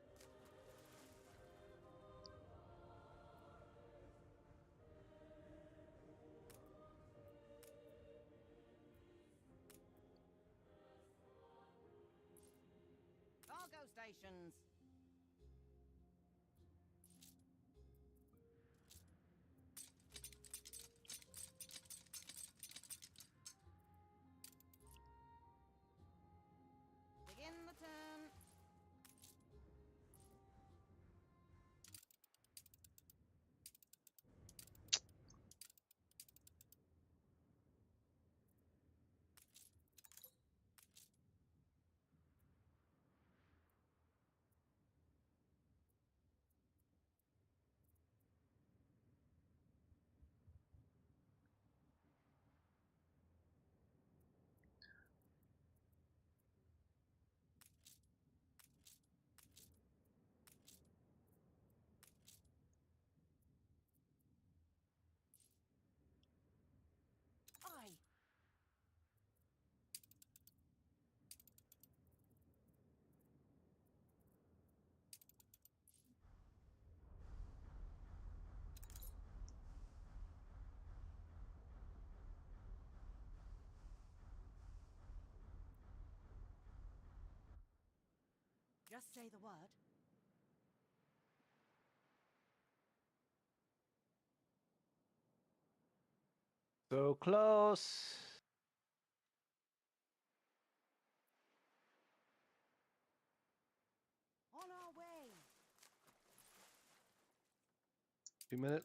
Cargo stations. Begin the turn. Aye. Just say the word. So close. On our way. 2 minutes.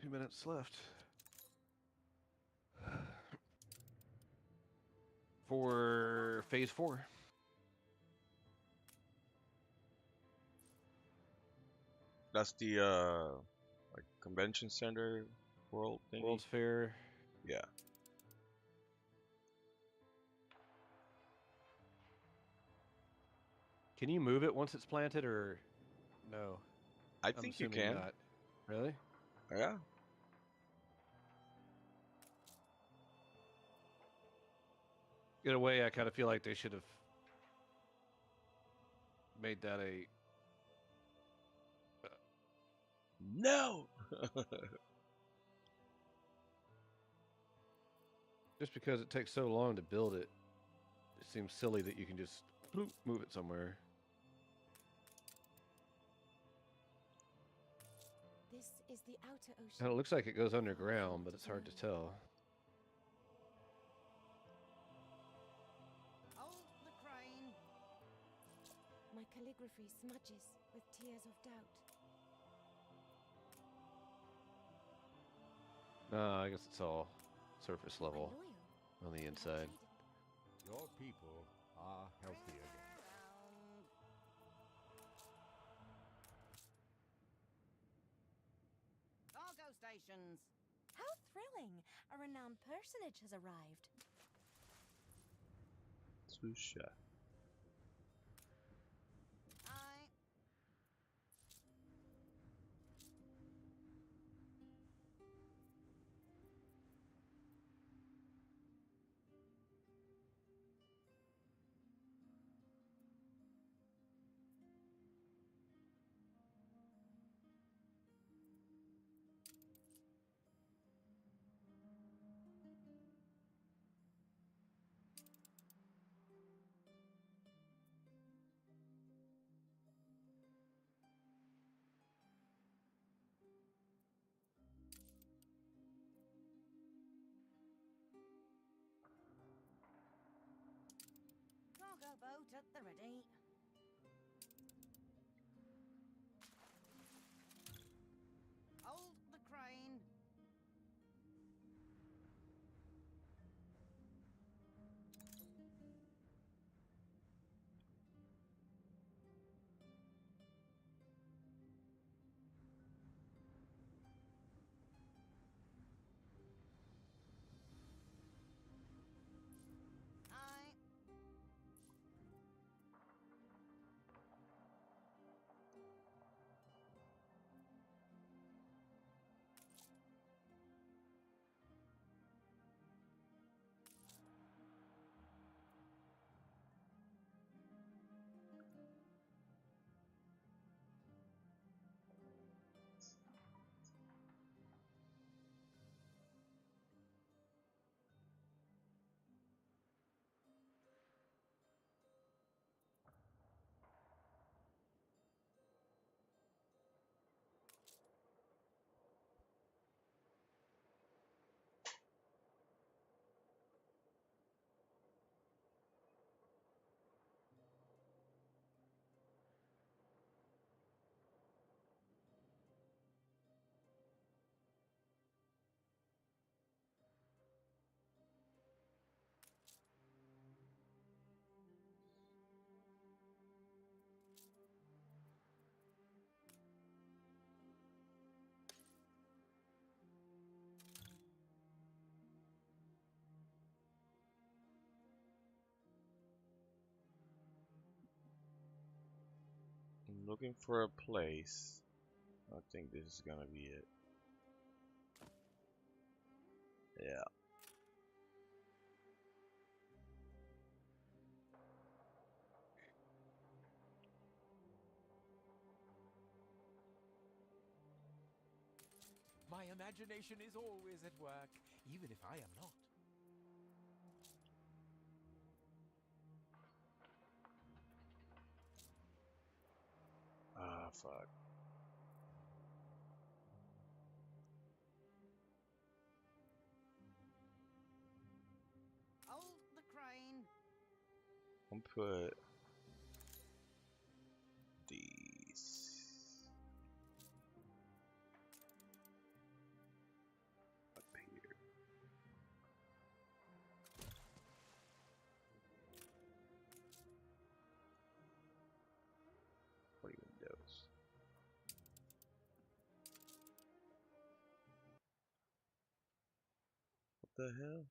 2 minutes left. For phase 4. That's the like convention center world thingy. World's Fair. Yeah. Can you move it once it's planted, or no? I I'm think you assuming can. not. Really? Yeah. In a way, I kind of feel like they should have made that a. No. Just because it takes so long to build it, it seems silly that you can just bloop, move it somewhere. This is the outer ocean. And it looks like it goes underground, but it's hard to tell. Hold the crane. My calligraphy smudges with tears of doubt. I guess it's all surface level on the inside. Your people are healthy again. Cargo stations. How thrilling! A renowned personage has arrived. Susha. Aye. Cargo boat at the ready. Hold the crane. Aye. I'm looking for a place. I think this is gonna be it. Yeah. My imagination is always at work, even if I am not. Ah, fuck. Hold the crane. I'll put these. Up here. 40 windows. What the hell?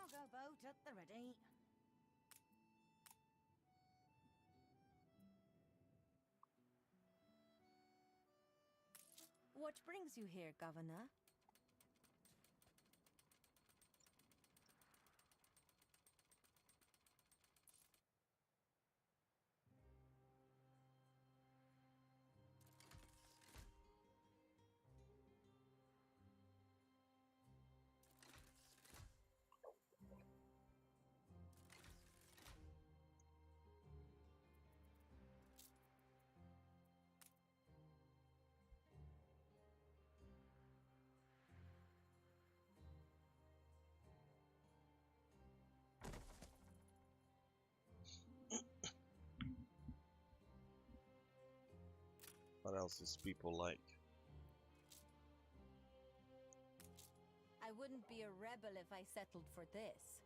Cargo boat at the ready. What brings you here, Governor? What else is people like? I wouldn't be a rebel if I settled for this.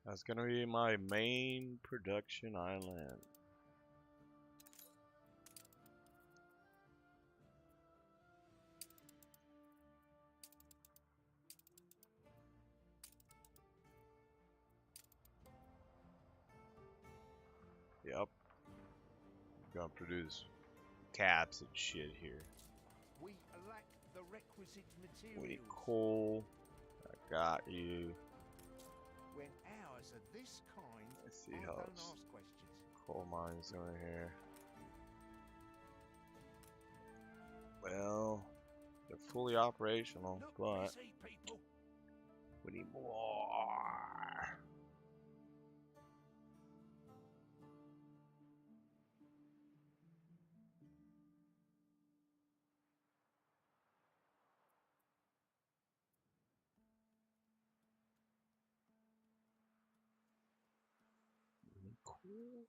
That's gonna be my main production island. Yep. Gonna produce caps and shit here. We lack the requisite materials. We need coal. I got you. When hours of this kind, Let's see I how don't it's ask questions. coal mines over here. Well, they're fully operational, Look but busy, people. we need more. Cool.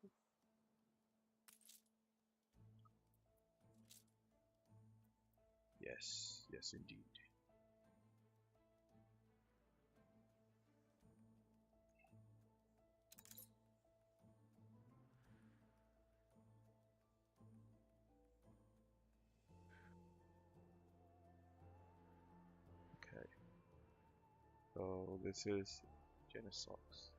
Yes, yes indeed. Okay. So this is Genesox.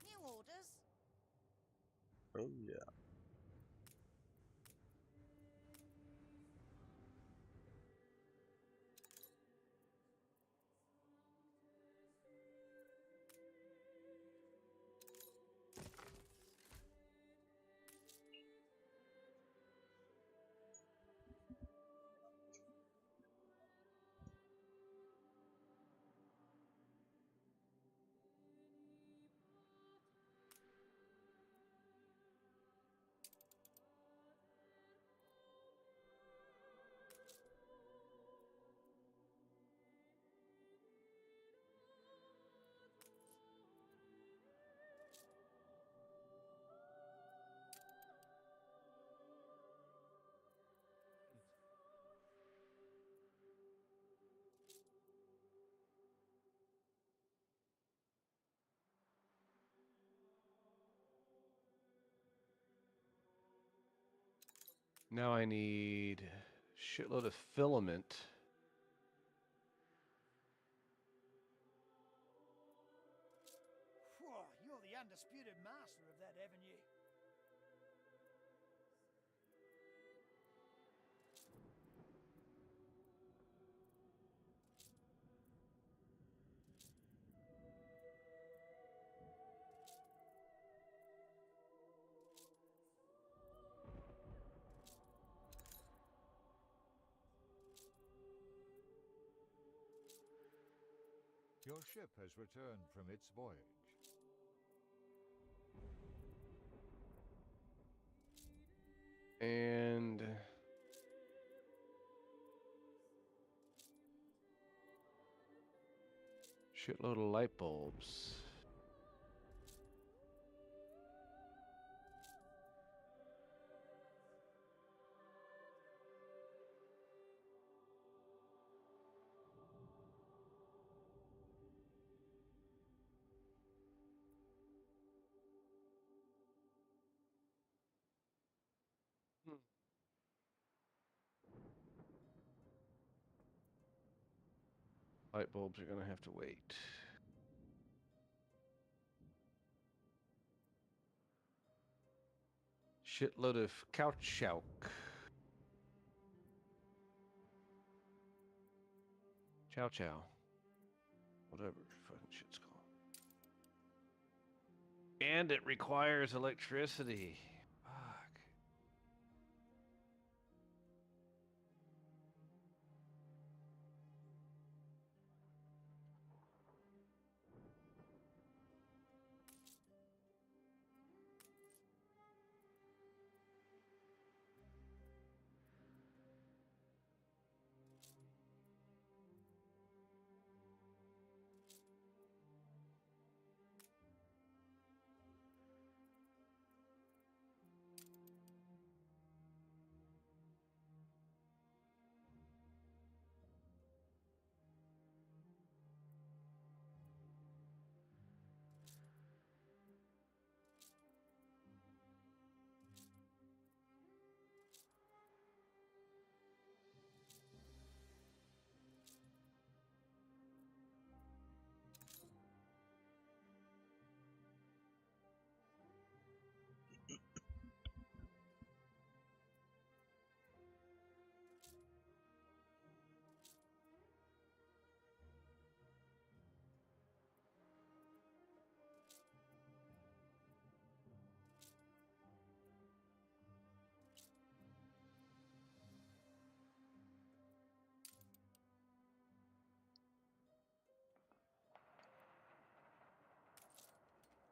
New orders. Oh yeah. Now I need shitload of filament. Whoa, you're the undisputed master of that, haven't you? Your ship has returned from its voyage. And shitload of light bulbs. Light bulbs are gonna have to wait. Shitload of caoutchouc. Chow chow. Whatever fucking shit's called. And it requires electricity. Fuck.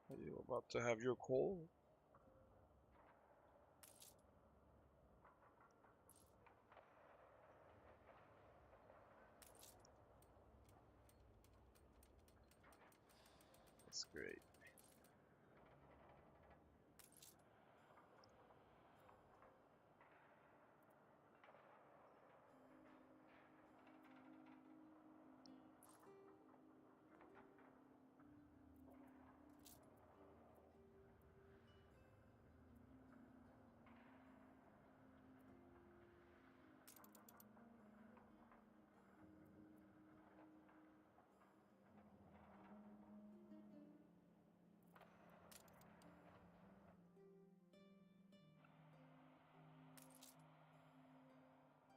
Are you about to have your coal? That's great.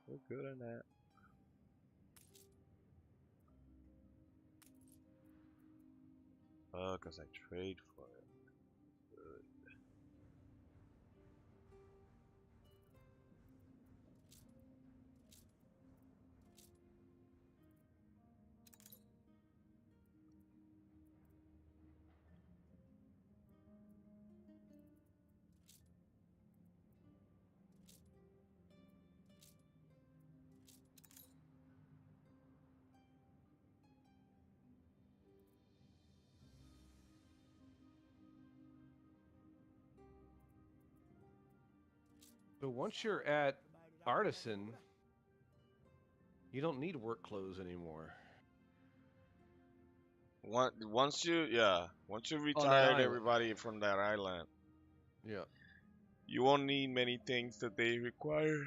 We're good on that. Oh, cause I trade for it. Good. So once you're at artisan, you don't need work clothes anymore. Once you On that retired island. everybody from that island, Yeah. you won't need many things that they require,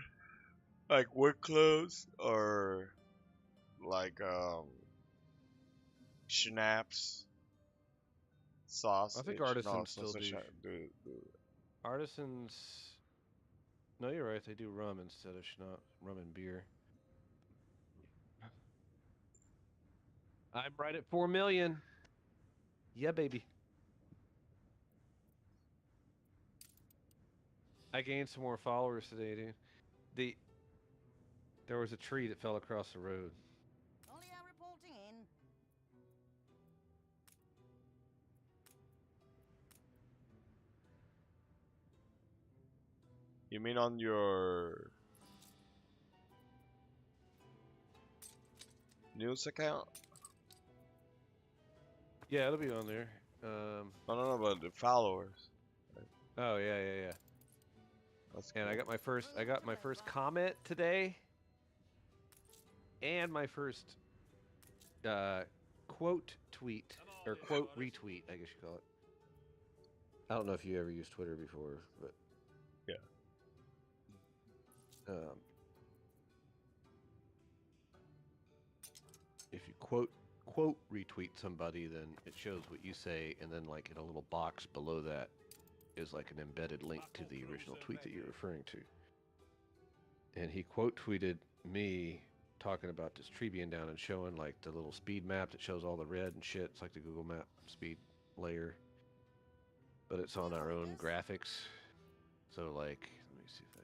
like work clothes or like schnapps, sauce. I think artisans No, still do. Artisans. No, you're right. They do rum instead of schnapps, rum and beer. I'm right at 4 million. Yeah, baby. I gained some more followers today, dude. There was a tree that fell across the road. Only I'm reporting in. You mean on your news account? Yeah, it'll be on there. No, but the followers. Oh yeah. That's and cool. I got my first comment today, and my first quote tweet or quote retweet, I guess you call it. I don't know if you ever used Twitter before, but yeah. If you quote retweet somebody, then it shows what you say, and then like in a little box below that is like an embedded link to the original tweet that you're referring to. And he quote tweeted me talking about this tree being down and showing like the little speed map that shows all the red and shit. It's like the Google Map speed layer, but it's on our own graphics. So like, let me see if I...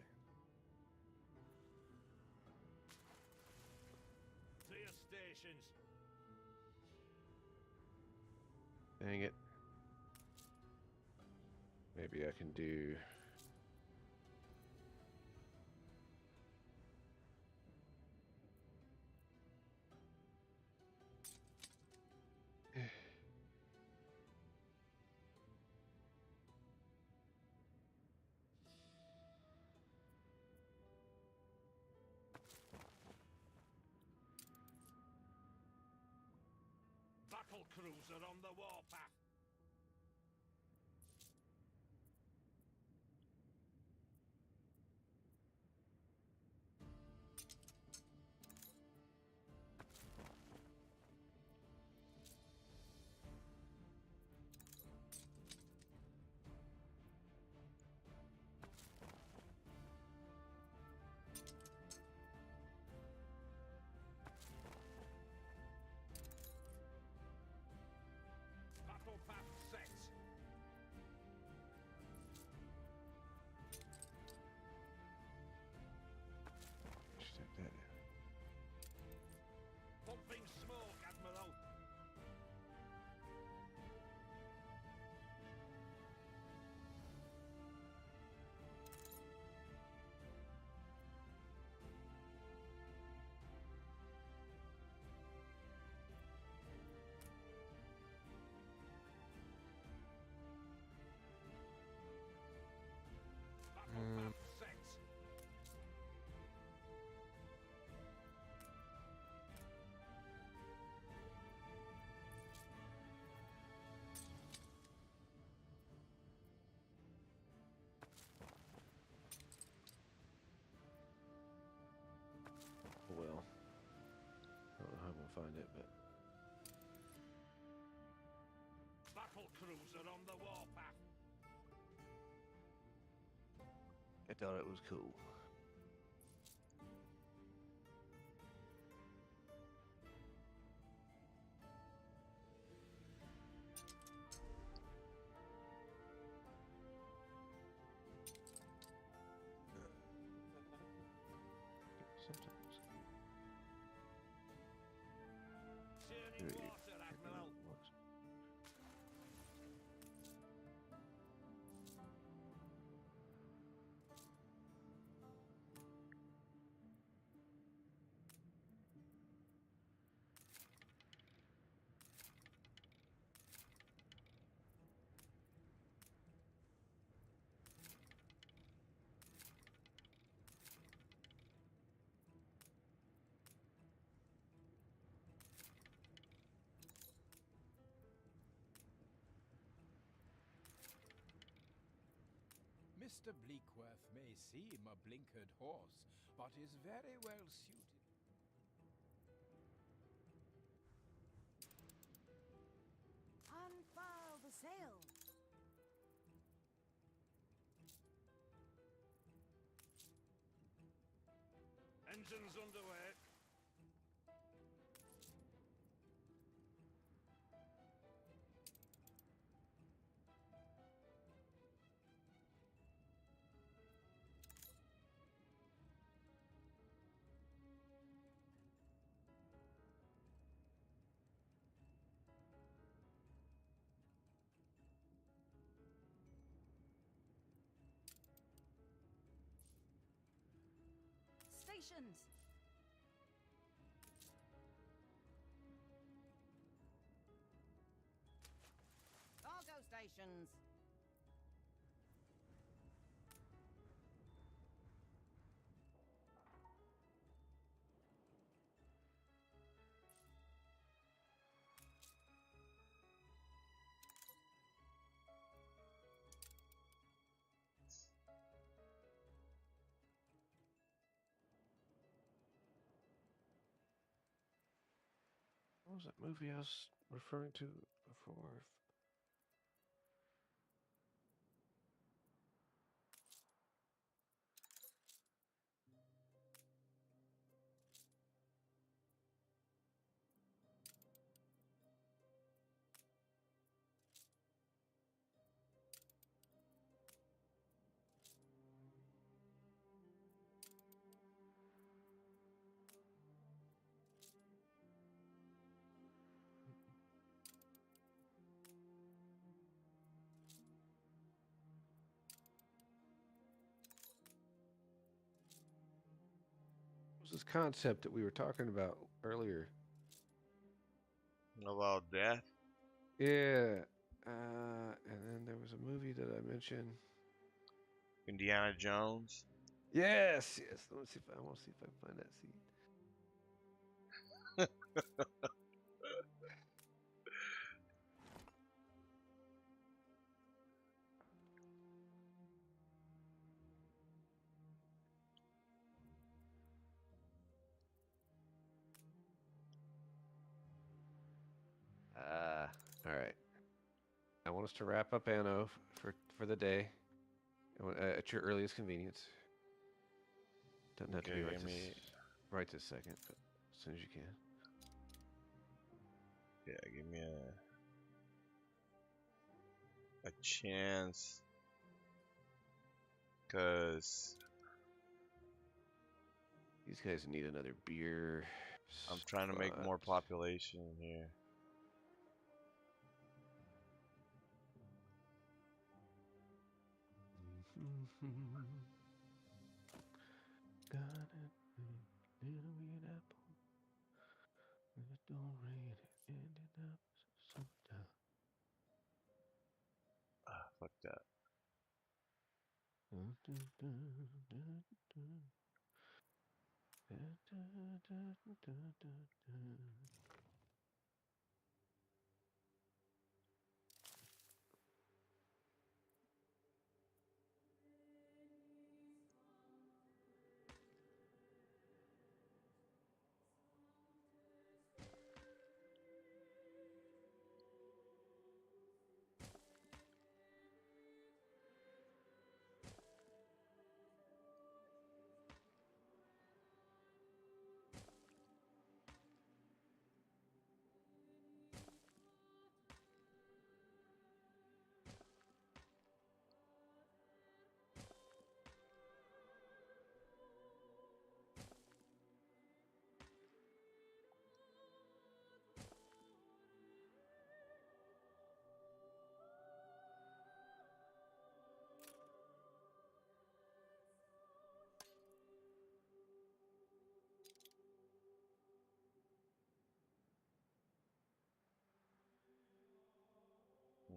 To your stations. Dang it. Maybe I can do... Battle cruiser on the warpath. Battle path set. Stick that in. Pumping smoke, Admiral. Battle path set. Well, I don't know how I'm gonna find it, but Battle cruiser on the warpath. I thought it was cool. Sometimes. Churning water, Admiral. Mr. Bleakworth may seem a blinkered horse, but is very well suited. Unfurl the sail. Engines underway. Stations. Cargo stations. What was that movie I was referring to before? What was this concept that we were talking about earlier? About death? Yeah. And then there was a movie that I mentioned. Indiana Jones? Yes, yes. Let me see if I want to see if I can find that scene. All right. I want us to wrap up Anno for the day at your earliest convenience. Doesn't have to be right this second, but as soon as you can. Yeah, give me a chance, cause These guys need another beer. I'm trying to make more population here. Got it, little weird apple. If it don't rain, it ended up sometime. Ah, fuck that.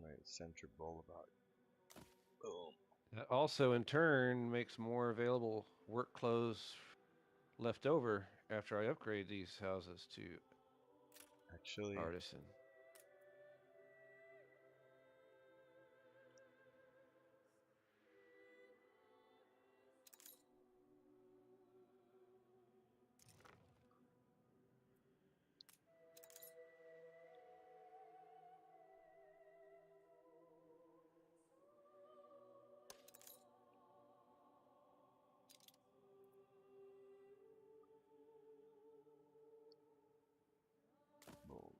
Right, Central Boulevard. Boom. That also, in turn, makes more available work clothes left over after I upgrade these houses to Actually, artisan. boom.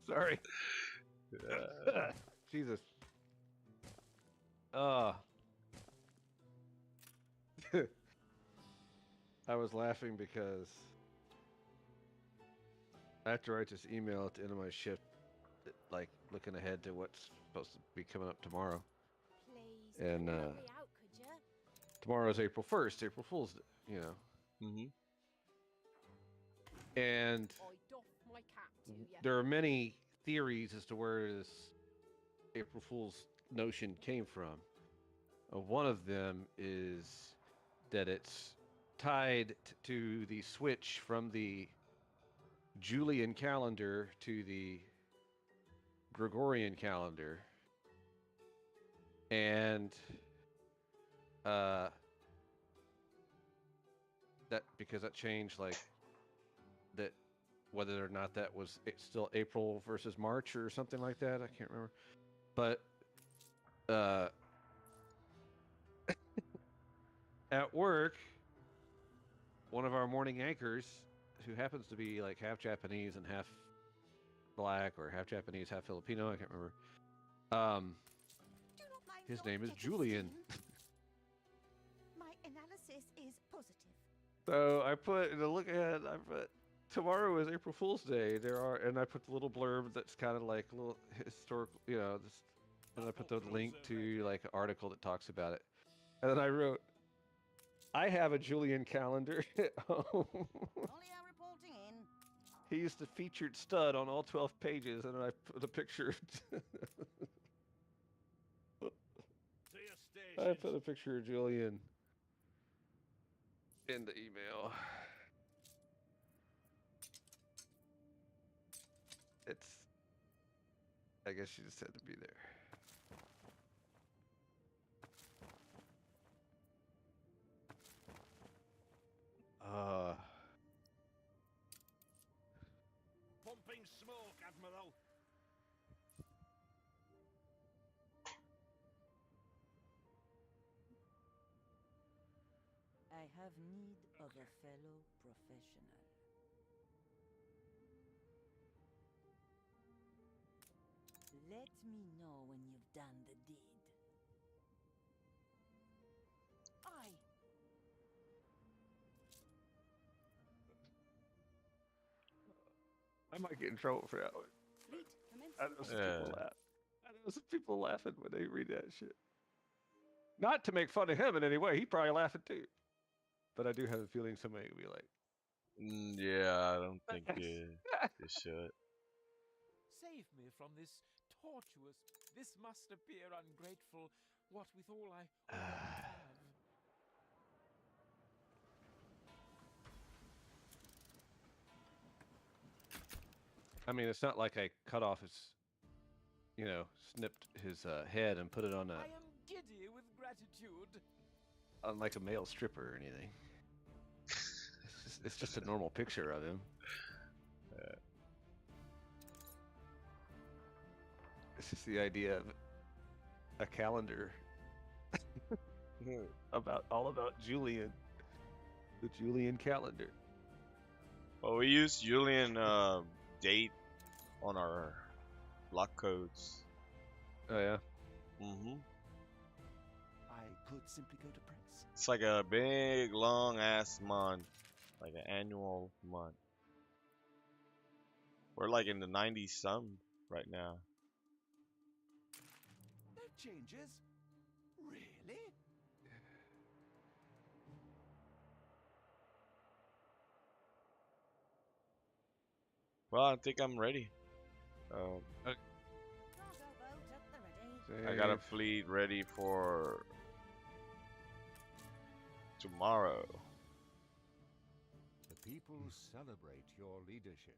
Sorry. Jesus. I was laughing because after I write this email at the end of my shift, like looking ahead to what's supposed to be coming up tomorrow. Please, And help me out, could ya? tomorrow is April 1st, April Fool's Day, you know. Mm-hmm. And I doff my cap to ya. there are many theories as to where this April Fool's notion came from. One of them is that it's tied to the switch from the Julian calendar to the Gregorian calendar. And that because that changed, like, that whether or not that was still April versus March or something like that, I can't remember. But at work, one of our morning anchors, who happens to be like half Japanese and half black, or half Japanese, half Filipino, I can't remember. His name is Julian. My analysis is positive. So I put in a look ahead. I put tomorrow is April Fool's Day. And I put the little blurb that's kind of like a little historical, you know. And I put the link to like an article that talks about it. And then I wrote, I have a Julian calendar at home. Reporting in. He's the featured stud on all 12 pages, and I put a picture. I put a picture of Julian in the email. I guess she just had to be there. Pumping smoke, Admiral. I have need of a fellow professional. Let me know when you've done the deed. I might get in trouble for that one. Fleet commences. I know some people laugh. I know some people laughing when they read that shit. Not to make fun of him in any way. He probably laughing too. But I do have a feeling somebody will be like, yeah, I don't think you should. Save me from this tortuous. This must appear ungrateful. What with all I already have. I mean, it's not like I cut off his, you know, snipped his head and put it on I am giddy with gratitude. on like a male stripper or anything. It's just a normal picture of him. It's just the idea of a calendar all about Julian, the Julian calendar. Well, we use Julian date on our block codes. Oh yeah. Mm-hmm. I could simply go to Prince. It's like a big, long-ass month. Like an annual month. We're like in the 90s some right now. No changes? Really? Well, I think I'm ready. I got a fleet ready for tomorrow. The people celebrate your leadership.